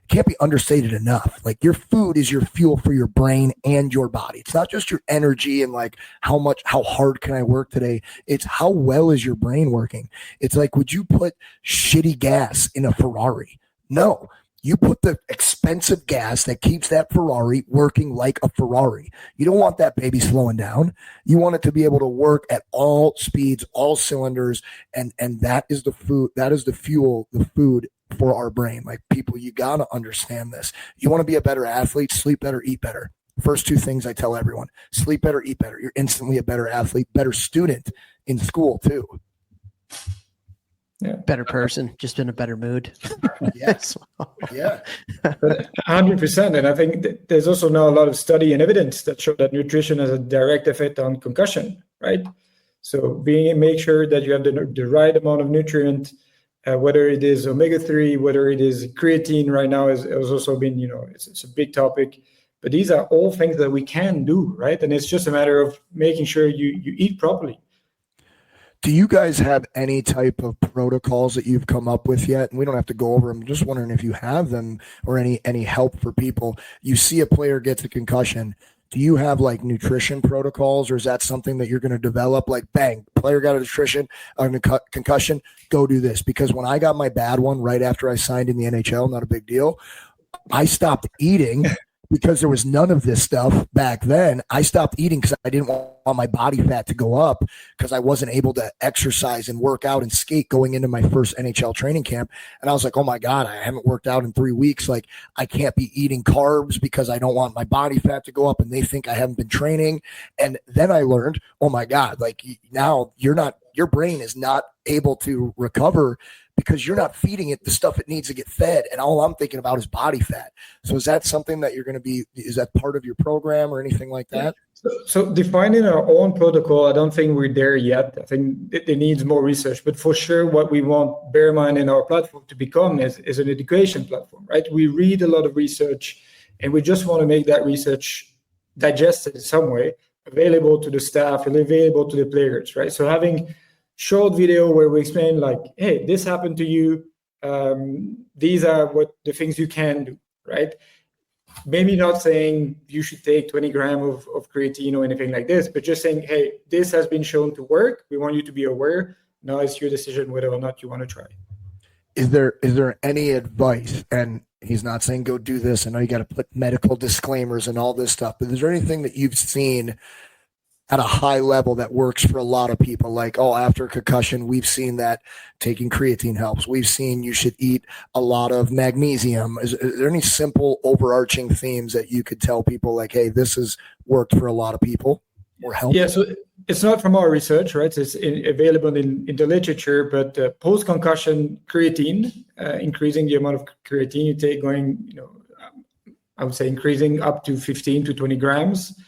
be understated enough. Like your food is your fuel for your brain and your body. It's not just your energy and like how hard can I work today? It's how well is your brain working? It's like, would you put shitty gas in a Ferrari? No. You put the expensive gas that keeps that Ferrari working like a Ferrari. You don't want that baby slowing down. You want it to be able to work at all speeds, all cylinders, and that is the food, that is the fuel, the food for our brain. Like, people, you got to understand this. You want to be a better athlete, sleep better, eat better. First two things I tell everyone: sleep better, eat better. You're instantly a better athlete, better student in school too. Yeah. Better person, just in a better mood. Yes. Yeah. 100%. And I think there's also now a lot of study and evidence that show that nutrition has a direct effect on concussion, right? So make sure that you have the right amount of nutrient, whether it is omega-3, whether it is creatine right now has also been, it's a big topic. But these are all things that we can do, right? And it's just a matter of making sure you eat properly. Do you guys have any type of protocols that you've come up with yet? And we don't have to go over them. I'm just wondering if you have them or any help for people. You see a player gets a concussion. Do you have like nutrition protocols, or is that something that you're going to develop? Like, bang, player got a concussion, go do this. Because when I got my bad one right after I signed in the NHL, not a big deal, I stopped eating. Because there was none of this stuff back then. I stopped eating because I didn't want my body fat to go up, because I wasn't able to exercise and work out and skate going into my first NHL training camp. And I was like, oh my God, I haven't worked out in 3 weeks. Like, I can't be eating carbs because I don't want my body fat to go up, and they think I haven't been training. And then I learned, oh my God, like, now your brain is not able to recover because you're not feeding it the stuff it needs to get fed. And all I'm thinking about is body fat. So is that something that you're going to be, is that part of your program or anything like that? So defining our own protocol, I don't think we're there yet. I think it needs more research, but for sure what we want Bearmind and our platform to become is an education platform, right? We read a lot of research, and we just want to make that research digested in some way, available to the staff and available to the players, right? So having short video where we explain, like, hey, this happened to you. These are what the things you can do, right? Maybe not saying you should take 20 grams of creatine or anything like this, but just saying, hey, this has been shown to work. We want you to be aware. Now it's your decision whether or not you want to try. Is there any advice? And he's not saying go do this. I know you got to put medical disclaimers and all this stuff, but is there anything that you've seen at a high level that works for a lot of people? Like, oh, after a concussion, we've seen that taking creatine helps. We've seen you should eat a lot of magnesium. Is there any simple overarching themes that you could tell people, like, hey, this has worked for a lot of people or help? Yeah, so it's not from our research, right? It's available in the literature, but post-concussion creatine, increasing the amount of creatine you take, I would say increasing up to 15 to 20 grams,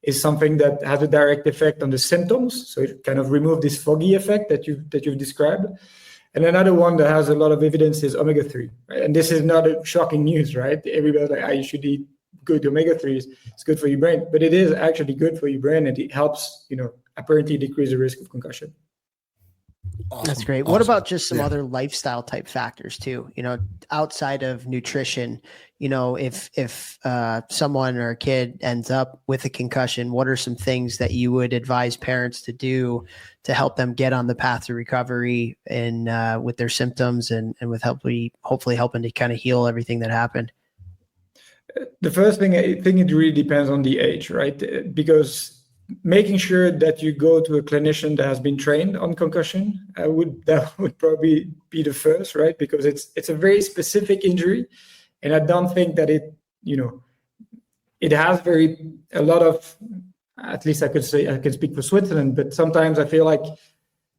is something that has a direct effect on the symptoms. So it kind of removes this foggy effect that you've described. And another one that has a lot of evidence is omega-3. Right? And this is not a shocking news, right? Everybody's like, you should eat good omega-3s. It's good for your brain. But it is actually good for your brain, and it helps, apparently decrease the risk of concussion. Awesome. That's great. What about just some other lifestyle type factors too? Outside of nutrition, if someone or a kid ends up with a concussion, what are some things that you would advise parents to do to help them get on the path to recovery and with their symptoms and with hopefully helping to kind of heal everything that happened? The first thing, I think it really depends on the age, right? Because making sure that you go to a clinician that has been trained on concussion that would probably be the first, right? Because it's a very specific injury, and I don't think that it has a lot of, at least I could say, I can speak for Switzerland, but sometimes I feel like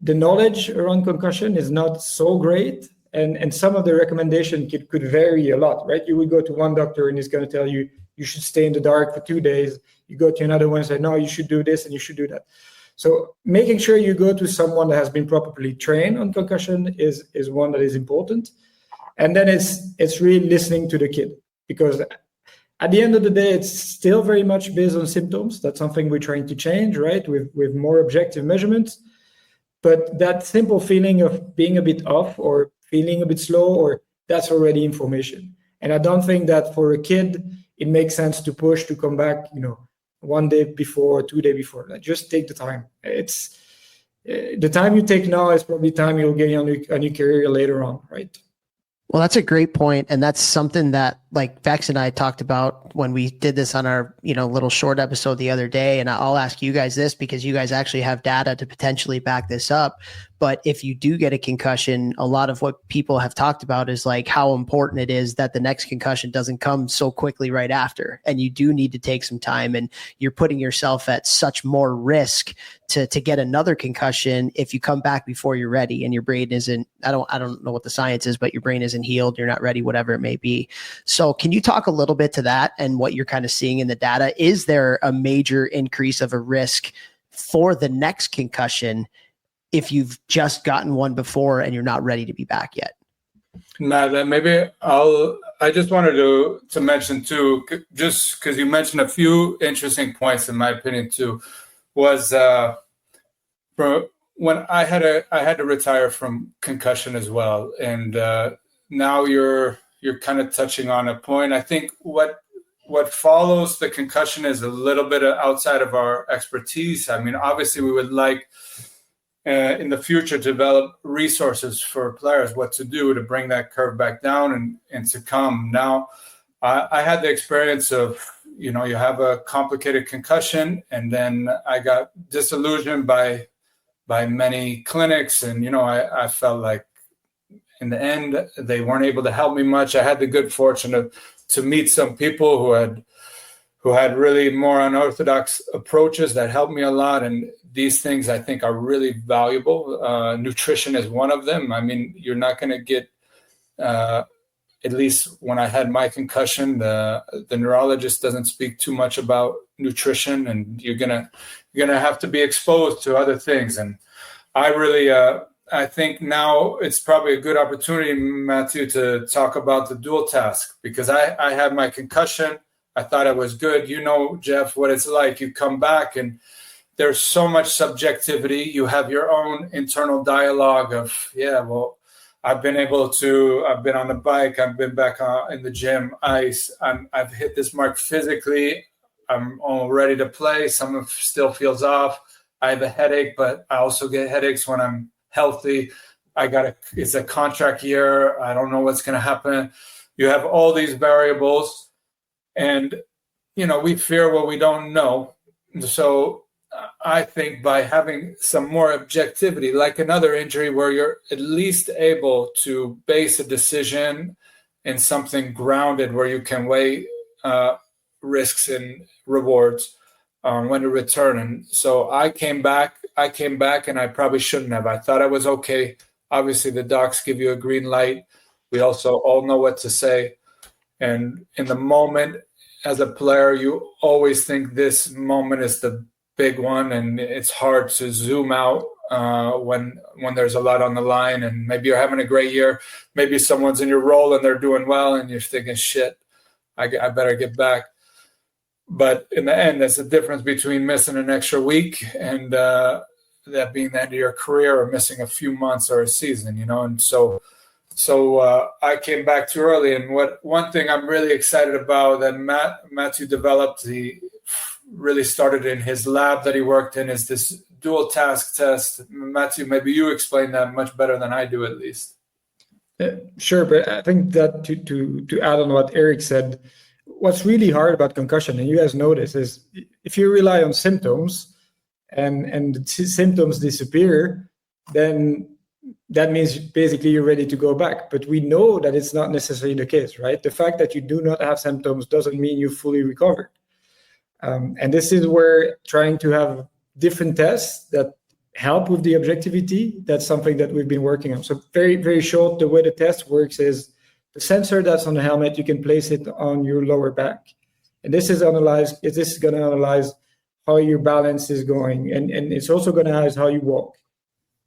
the knowledge around concussion is not so great. And some of the recommendation could vary a lot, right? You would go to one doctor and he's going to tell you, you should stay in the dark for 2 days. You go to another one and say, no, you should do this and you should do that. So making sure you go to someone that has been properly trained on concussion is one that is important. And then it's really listening to the kid, because at the end of the day, it's still very much based on symptoms. That's something we're trying to change, right? With more objective measurements. But that simple feeling of being a bit off or feeling a bit slow, or that's already information. And I don't think that for a kid, it makes sense to push to come back, 1 day before, 2 days before. Like, just take the time. It's the time you take now is probably time you'll get a new career later on, right? Well, that's a great point. And that's something that like Vex and I talked about when we did this on our, little short episode the other day. And I'll ask you guys this because you guys actually have data to potentially back this up. But if you do get a concussion, a lot of what people have talked about is like how important it is that the next concussion doesn't come so quickly right after. And you do need to take some time, and you're putting yourself at such more risk to get another concussion if you come back before you're ready and your brain isn't, I don't know what the science is, but your brain isn't healed, you're not ready, whatever it may be. So can you talk a little bit to that and what you're kind of seeing in the data? Is there a major increase of a risk for the next concussion if you've just gotten one before and you're not ready to be back yet? Matt, maybe I just wanted to mention too, just because you mentioned a few interesting points in my opinion too, was when I had to retire from concussion as well, and now you're kind of touching on a point. I think what follows the concussion is a little bit outside of our expertise. I mean, obviously we would like in the future develop resources for players, what to do to bring that curve back down and to come. Now, I had the experience of, you have a complicated concussion, and then I got disillusioned by many clinics, and I felt like in the end they weren't able to help me much. I had the good fortune to meet some people who had really more unorthodox approaches that helped me a lot, and these things I think are really valuable. Nutrition is one of them. I mean, you're not going to get at least when I had my concussion, the neurologist doesn't speak too much about nutrition, and you're gonna have to be exposed to other things. And I really, I think now it's probably a good opportunity, Mathieu, to talk about the dual task, because I had my concussion. I thought I was good. Jeff, what it's like. You come back and there's so much subjectivity. You have your own internal dialogue of, I've been on the bike. I've been back in the gym, ice. I've hit this mark physically. I'm all ready to play. Some of still feels off. I have a headache, but I also get headaches when I'm healthy. It's a contract year. I don't know what's going to happen. You have all these variables, and, we fear what we don't know. So I think by having some more objectivity, like another injury where you're at least able to base a decision in something grounded where you can weigh risks and rewards when to return. And so I came back and I probably shouldn't have. I thought I was okay. Obviously the docs give you a green light. We also all know what to say. And in the moment as a player, you always think this moment is the big one, and it's hard to zoom out when there's a lot on the line, and maybe you're having a great year, maybe someone's in your role and they're doing well, and you're thinking, shit, I better get back. But in the end, there's a difference between missing an extra week and that being the end of your career, or missing a few months or a season, and so I came back too early. And one thing I'm really excited about that Mathieu developed, he really started in his lab that he worked in, is this dual task test. Mathieu, maybe you explain that much better than I do, at least. Sure, but I think that to add on what Eric said, what's really hard about concussion, and you guys know this, is if you rely on symptoms and the symptoms disappear, then that means basically you're ready to go back. But we know that it's not necessarily the case, right? The fact that you do not have symptoms doesn't mean you fully recovered. And this is where trying to have different tests that help with the objectivity, that's something that we've been working on. So very, very short, the way the test works is the sensor that's on the helmet, you can place it on your lower back. And this is going to analyze how your balance is going. And it's also going to analyze how you walk.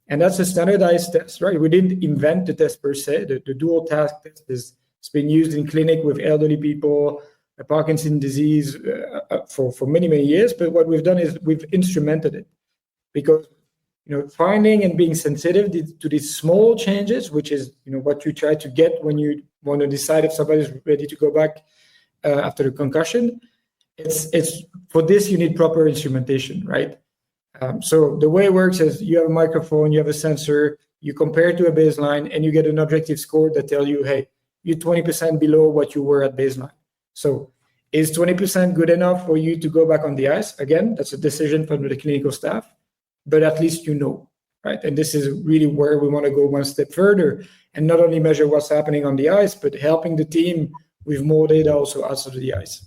And that's a standardized test, right? We didn't invent the test per se. The dual task test it's been used in clinic with elderly people, Parkinson's disease for many, many years. But what we've done is we've instrumented it, because finding and being sensitive to these small changes, which is what you try to get when you want to decide if somebody's ready to go back after the concussion. It's for this you need proper instrumentation, right? So the way it works is you have a microphone, you have a sensor, you compare it to a baseline, and you get an objective score that tells you, hey, you're 20% below what you were at baseline. So is 20% good enough for you to go back on the ice? Again, that's a decision from the clinical staff, but at least right? And this is really where we want to go one step further and not only measure what's happening on the ice, but helping the team with more data also outside of the ice.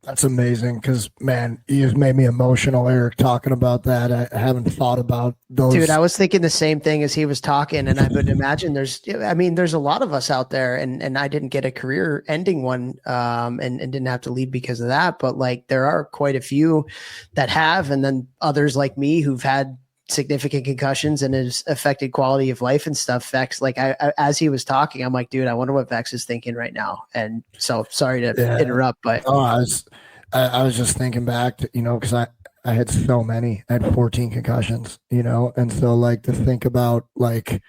That's amazing, because, man, you just made me emotional, Eric, talking about that. I haven't thought about those. Dude, I was thinking the same thing as he was talking, and I would imagine there's a lot of us out there, and I didn't get a career-ending one and didn't have to leave because of that, but, like, there are quite a few that have, and then others like me who've had significant concussions and has affected quality of life and stuff. Vex, like I as he was talking, I'm like, dude, I wonder what Vex is thinking right now. And so sorry to interrupt, but I was just thinking back to, because I had so many. I had 14 concussions, and so like to think about like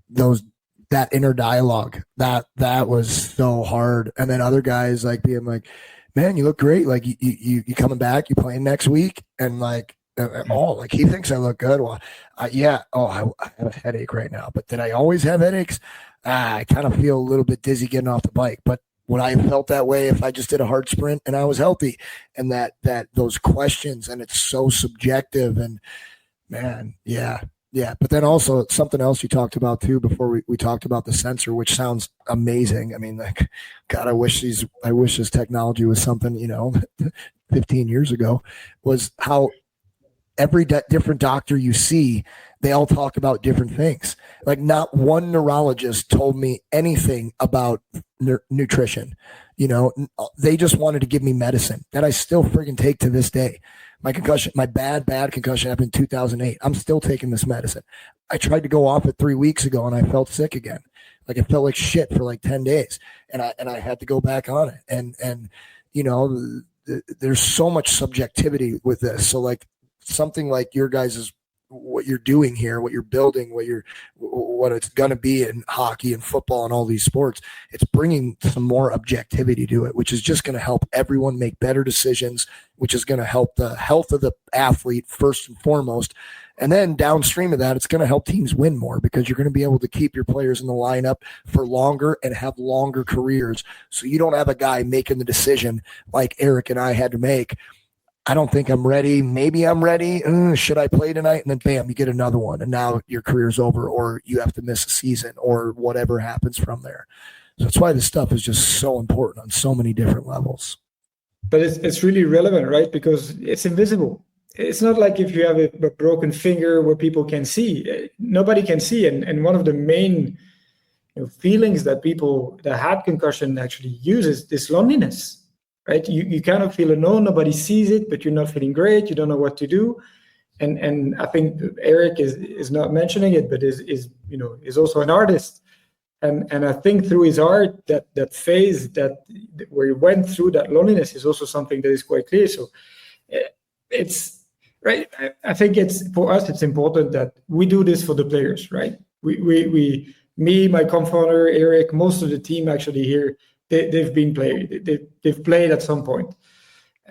those, that inner dialogue, that was so hard. And then other guys like being like, man, you look great, like you coming back, you playing next week, and like, like he thinks I look good. Well, I have a headache right now, but did I always have headaches? I kind of feel a little bit dizzy getting off the bike, but would I have felt that way if I just did a hard sprint and I was healthy? And that those questions, and it's so subjective, and man, yeah. But then also something else you talked about too before we talked about the sensor, which sounds amazing. I mean, like, God, I wish this technology was something 15 years ago, was how every different doctor you see, they all talk about different things. Like, not one neurologist told me anything about nutrition. They just wanted to give me medicine that I still friggin' take to this day. My concussion, my bad concussion happened in 2008. I'm still taking this medicine. I tried to go off it 3 weeks ago and I felt sick again. Like, I felt like shit for like 10 days and I had to go back on it. And there's so much subjectivity with this. So like, something like your guys' what you're doing here, what you're building, what it's going to be in hockey and football and all these sports, it's bringing some more objectivity to it, which is just going to help everyone make better decisions, which is going to help the health of the athlete first and foremost. And then downstream of that, it's going to help teams win more, because you're going to be able to keep your players in the lineup for longer and have longer careers. So you don't have a guy making the decision like Eric and I had to make. I don't think I'm ready. Maybe I'm ready. Should I play tonight? And then bam, you get another one. And now your career's over, or you have to miss a season, or whatever happens from there. So that's why this stuff is just so important on so many different levels. But it's really relevant, right? Because it's invisible. It's not like if you have a broken finger where people can see. Nobody can see. And one of the main feelings that people that had concussion actually use is this loneliness. Right, you kind of feel alone. Nobody sees it, but you're not feeling great. You don't know what to do, and I think Eric is not mentioning it, but is also an artist, and I think through his art that phase where he went through that loneliness is also something that is quite clear. So it's right. I think it's for us. It's important that we do this for the players, right? Me, my co-founder Eric, most of the team actually here. They've played at some point,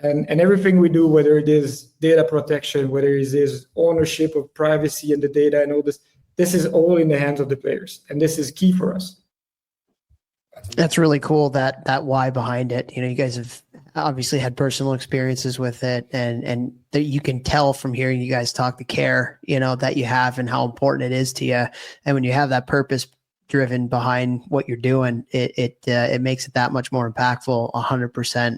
and everything we do, whether it is data protection, whether it is ownership of privacy and the data and all this is all in the hands of the players, and this is key for us. That's really cool. That why behind it. You guys have obviously had personal experiences with it, and that you can tell from hearing you guys talk the care that you have and how important it is to you. And when you have that purpose driven behind what you're doing, it makes it that much more impactful. 100%.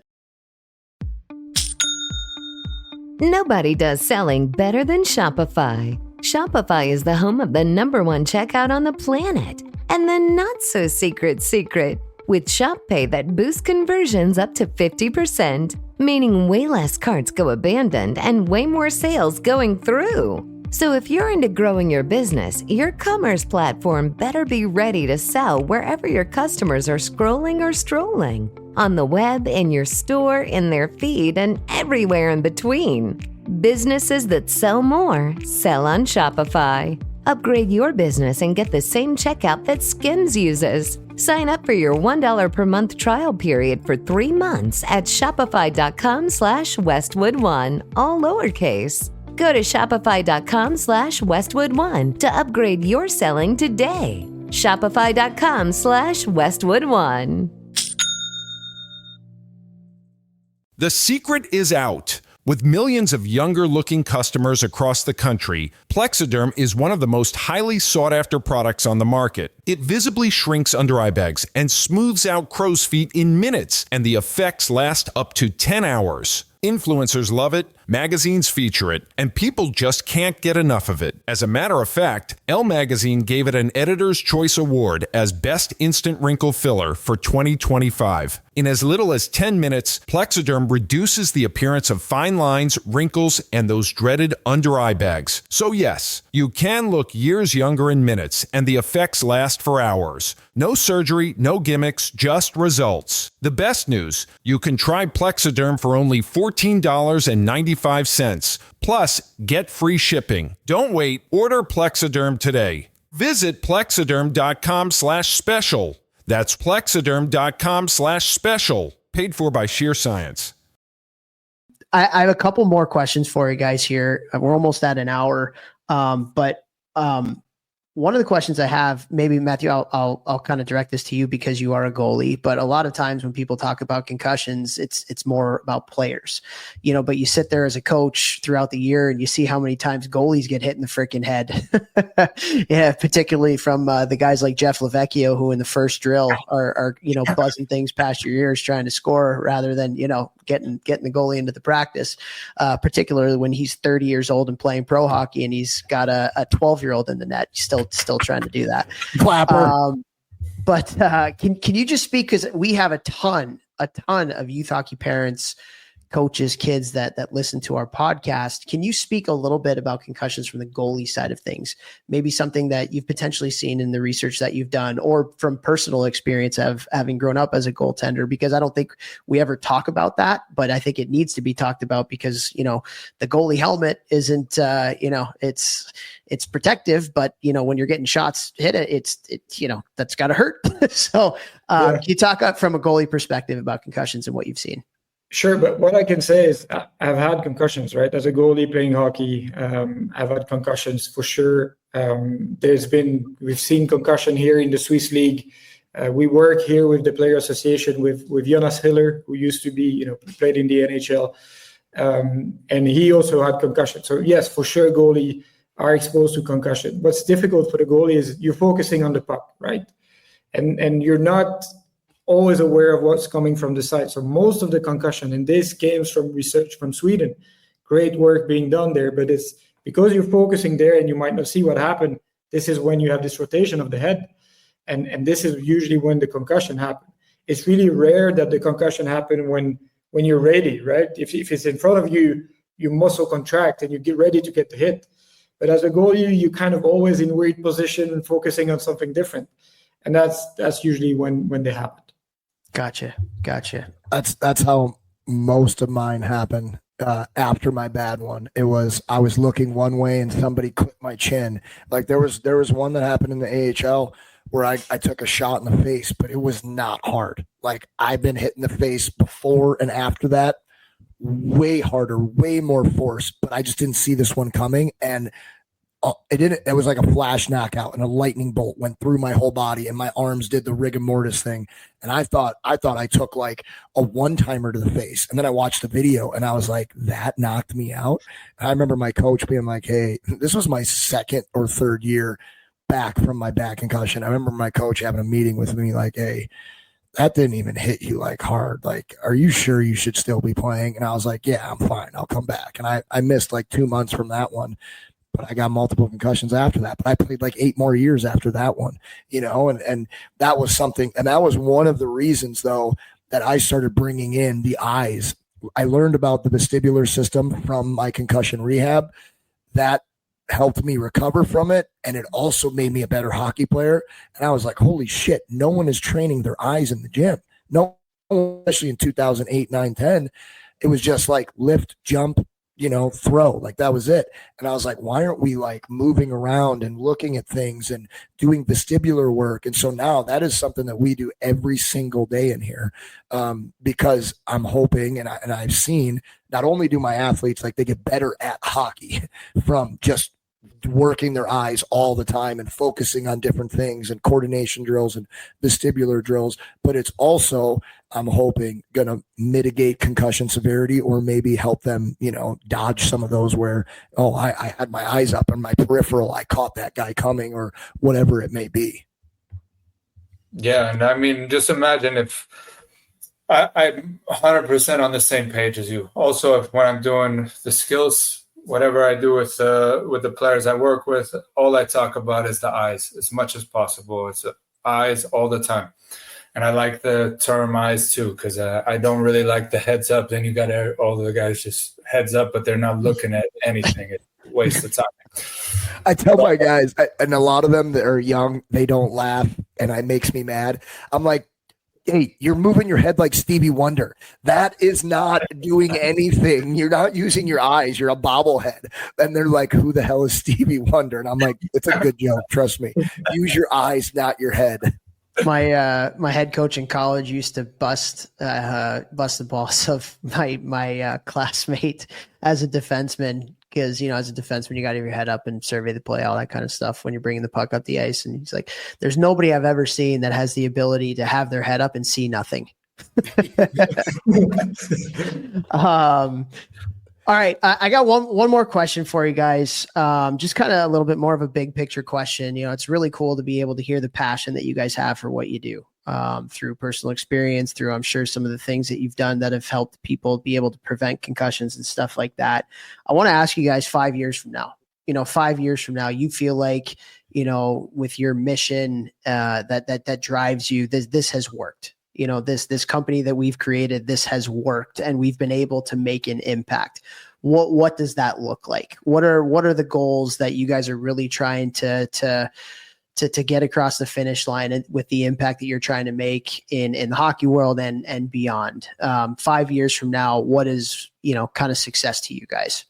Nobody does selling better than Shopify. Shopify is the home of the #1 checkout on the planet. And the not-so-secret secret, with Shop Pay that boosts conversions up to 50%, meaning way less carts go abandoned and way more sales going through. So if you're into growing your business, your commerce platform better be ready to sell wherever your customers are scrolling or strolling. On the web, in your store, in their feed, and everywhere in between. Businesses that sell more, sell on Shopify. Upgrade your business and get the same checkout that Skims uses. Sign up for your $1 per month trial period for 3 months at shopify.com/Westwood1, all lowercase. Go to shopify.com/Westwood1 to upgrade your selling today. Shopify.com/Westwood1. The secret is out. With millions of younger-looking customers across the country, Plexiderm is one of the most highly sought-after products on the market. It visibly shrinks under-eye bags and smooths out crow's feet in minutes, and the effects last up to 10 hours. Influencers love it, magazines feature it, and people just can't get enough of it. As a matter of fact, Elle Magazine gave it an Editor's Choice Award as Best Instant Wrinkle Filler for 2025. In as little as 10 minutes, Plexiderm reduces the appearance of fine lines, wrinkles, and those dreaded under-eye bags. So yes, you can look years younger in minutes, and the effects last for hours. No surgery, no gimmicks, just results. The best news, you can try Plexiderm for only $14.95. Plus, get free shipping. Don't wait. Order Plexiderm today. Visit plexiderm.com/special. That's plexiderm.com/special. Paid for by Sheer Science. I have a couple more questions for you guys here. We're almost at an hour. But one of the questions I have, maybe Mathieu, I'll kind of direct this to you because you are a goalie, but a lot of times when people talk about concussions, it's more about players, but you sit there as a coach throughout the year and you see how many times goalies get hit in the freaking head. Yeah, particularly from the guys like Jeff Lavecchio, who in the first drill are buzzing things past your ears trying to score rather than, getting the goalie into the practice, particularly when he's 30 years old and playing pro hockey and he's got a 12-year-old in the net, still trying to do that. Clapper. But can you just speak, because we have a ton of youth hockey parents, coaches, kids that listen to our podcast. Can you speak a little bit about concussions from the goalie side of things? Maybe something that you've potentially seen in the research that you've done, or from personal experience of having grown up as a goaltender, because I don't think we ever talk about that, but I think it needs to be talked about because, the goalie helmet isn't, it's protective, but when you're getting shots hit, that's got to hurt. So can you talk from a goalie perspective about concussions and what you've seen? Sure, but what I can say is I've had concussions, right? As a goalie playing hockey, I've had concussions for sure. We've seen concussion here in the Swiss League. We work here with the Player Association with Jonas Hiller, who used to be, played in the NHL. And he also had concussion. So yes, for sure, goalie are exposed to concussion. What's difficult for the goalie is you're focusing on the puck, right? And you're not always aware of what's coming from the side. So most of the concussion, and this came from research from Sweden, great work being done there, but it's because you're focusing there and you might not see what happened. This is when you have this rotation of the head. And this is usually when the concussion happened. It's really rare that the concussion happened when you're ready, right? If it's in front of you, you muscle contract and you get ready to get the hit. But as a goalie, you kind of always in weird position and focusing on something different. And that's usually when they happen. Gotcha. That's how most of mine happened. After my bad one, I was looking one way and somebody clipped my chin. Like there was one that happened in the AHL where I took a shot in the face, but it was not hard. Like I've been hit in the face before and after that, way harder, way more force, but I just didn't see this one coming. And it was like a flash knockout, and a lightning bolt went through my whole body and my arms did the rigor mortis thing. And I thought I took like a one-timer to the face. And then I watched the video and I was like, that knocked me out. And I remember my coach being like, hey, this was my second or third year back from my back concussion. I remember my coach having a meeting with me like, hey, that didn't even hit you like hard. Like, are you sure you should still be playing? And I was like, yeah, I'm fine. I'll come back. And I missed like 2 months from that one, but I got multiple concussions after that. But I played like 8 more years after that one, and that was something. And that was one of the reasons, though, that I started bringing in the eyes. I learned about the vestibular system from my concussion rehab. That helped me recover from it, and it also made me a better hockey player. And I was like, holy shit, no one is training their eyes in the gym. No, especially in 2008, 9, 10. It was just like lift, jump, throw. Like that was it. And I was like, why aren't we like moving around and looking at things and doing vestibular work? And so now that is something that we do every single day in here, because I'm hoping, and I've seen, not only do my athletes, like they get better at hockey from just working their eyes all the time and focusing on different things and coordination drills and vestibular drills, but it's also, I'm hoping, going to mitigate concussion severity or maybe help them, dodge some of those where, I had my eyes up on my peripheral, I caught that guy coming, or whatever it may be. Yeah. And I mean, just imagine if I'm 100% on the same page as you. Also, if when I'm doing the skills, whatever I do with the players I work with, all I talk about is the eyes as much as possible. It's eyes all the time. And I like the term eyes too, because I don't really like the heads up. Then you got all the guys just heads up, but they're not looking at anything. It's a waste of time. I tell my guys, and a lot of them that are young, they don't laugh, and it makes me mad. I'm like, hey, you're moving your head like Stevie Wonder. That is not doing anything. You're not using your eyes. You're a bobblehead. And they're like, who the hell is Stevie Wonder? And I'm like, it's a good joke. Trust me. Use your eyes, not your head. My head coach in college used to bust the balls of my classmate as a defenseman. Because, as a defenseman, you got to have your head up and survey the play, all that kind of stuff when you're bringing the puck up the ice. And he's like, there's nobody I've ever seen that has the ability to have their head up and see nothing. All right. I got one more question for you guys. Just kind of a little bit more of a big picture question. It's really cool to be able to hear the passion that you guys have for what you do. Through personal experience, through, I'm sure, some of the things that you've done that have helped people be able to prevent concussions and stuff like that. I want to ask you guys 5 years from now, 5 years from now, you feel like, with your mission that drives you, this has worked. This company that we've created, this has worked, and we've been able to make an impact. What does that look like? What are the goals that you guys are really trying to get across the finish line and with the impact that you're trying to make in the hockey world and beyond? 5 years from now, what is, kind of success to you guys?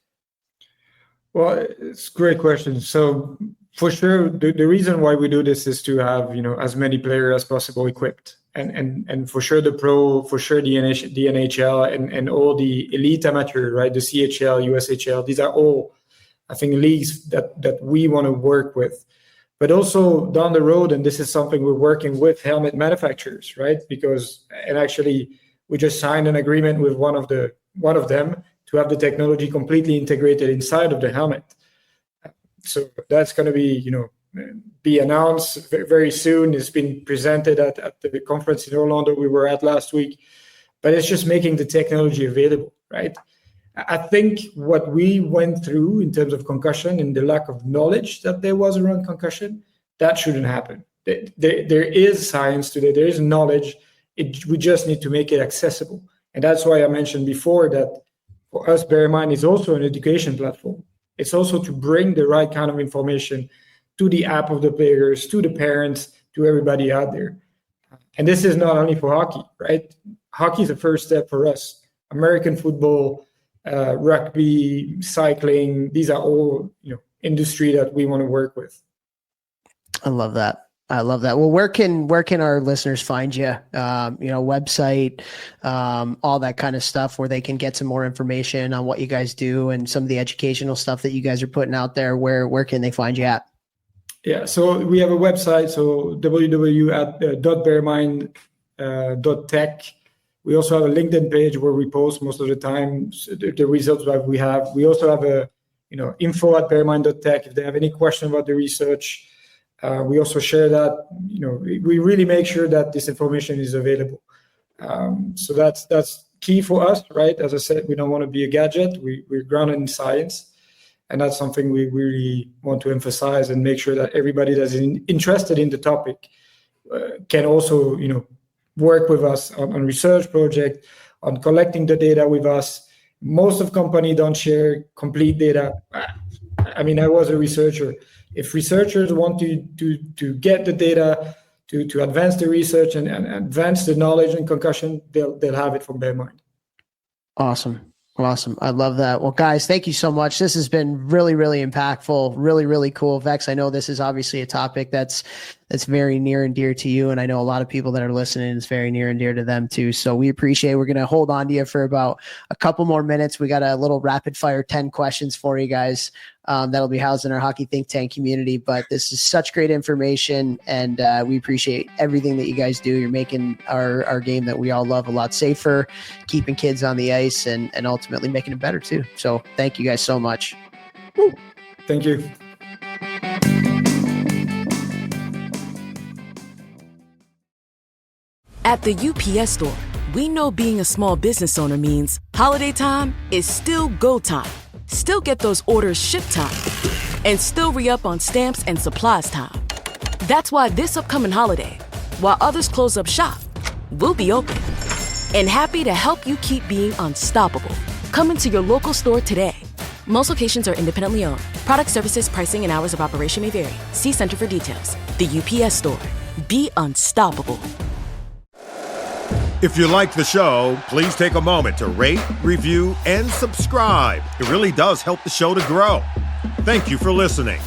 Well, it's a great question. So for sure, the reason why we do this is to have, as many players as possible equipped. And for sure the pro, for sure the NHL and all the elite amateur, right? The CHL, USHL, these are all, I think, leagues that we want to work with. But also down the road, and this is something we're working with helmet manufacturers, right? And actually, we just signed an agreement with one of them to have the technology completely integrated inside of the helmet. So that's going to be announced very soon. It's been presented at the conference in Orlando we were at last week. But it's just making the technology available, right? I think what we went through in terms of concussion and the lack of knowledge that there was around concussion, that shouldn't happen. There is science today, there is knowledge. We just need to make it accessible. And that's why I mentioned before that for us, Bearmind is also an education platform. It's also to bring the right kind of information to the app of the players, to the parents, to everybody out there. And this is not only for hockey, right? Hockey is the first step for us. American football, rugby, cycling, these are all industry that we want to work with. I love that. Well, where can our listeners find you? Website, all that kind of stuff, where they can get some more information on what you guys do and some of the educational stuff that you guys are putting out there. Where can they find you at? Yeah, so we have a website, so www.bearmind.tech. We also have a LinkedIn page where we post most of the time the results that we have. We also have a info@bearmind.tech if they have any question about the research. We also share that, we really make sure that this information is available. So that's key for us, right? As I said, we don't want to be a gadget. We're grounded in science. And that's something we really want to emphasize and make sure that everybody that's interested in the topic can also, work with us on research project, on collecting the data with us. Most of companies don't share complete data. I mean, I was a researcher. If researchers want to get the data, to advance the research and advance the knowledge in concussion, they'll have it from Bearmind. Awesome. I love that. Well, guys, thank you so much. This has been really, really impactful, really, really cool. Vex, I know this is obviously a topic that's very near and dear to you. And I know a lot of people that are listening, it's very near and dear to them too. So we appreciate it. We're going to hold on to you for about a couple more minutes. We got a little rapid fire 10 questions for you guys. That'll be housed in our Hockey Think Tank community. But this is such great information, and we appreciate everything that you guys do. You're making our game that we all love a lot safer, keeping kids on the ice, and ultimately making it better too. So thank you guys so much. Woo. Thank you. At the UPS Store, we know being a small business owner means holiday time is still go time. Still get those orders shipped time, and still re-up on stamps and supplies time. That's why this upcoming holiday, while others close up shop, we'll be open and happy to help you keep being unstoppable. Come into your local store today. Most locations are independently owned. Product services, pricing, and hours of operation may vary. See Center for details. The UPS Store. Be unstoppable. If you like the show, please take a moment to rate, review, and subscribe. It really does help the show to grow. Thank you for listening.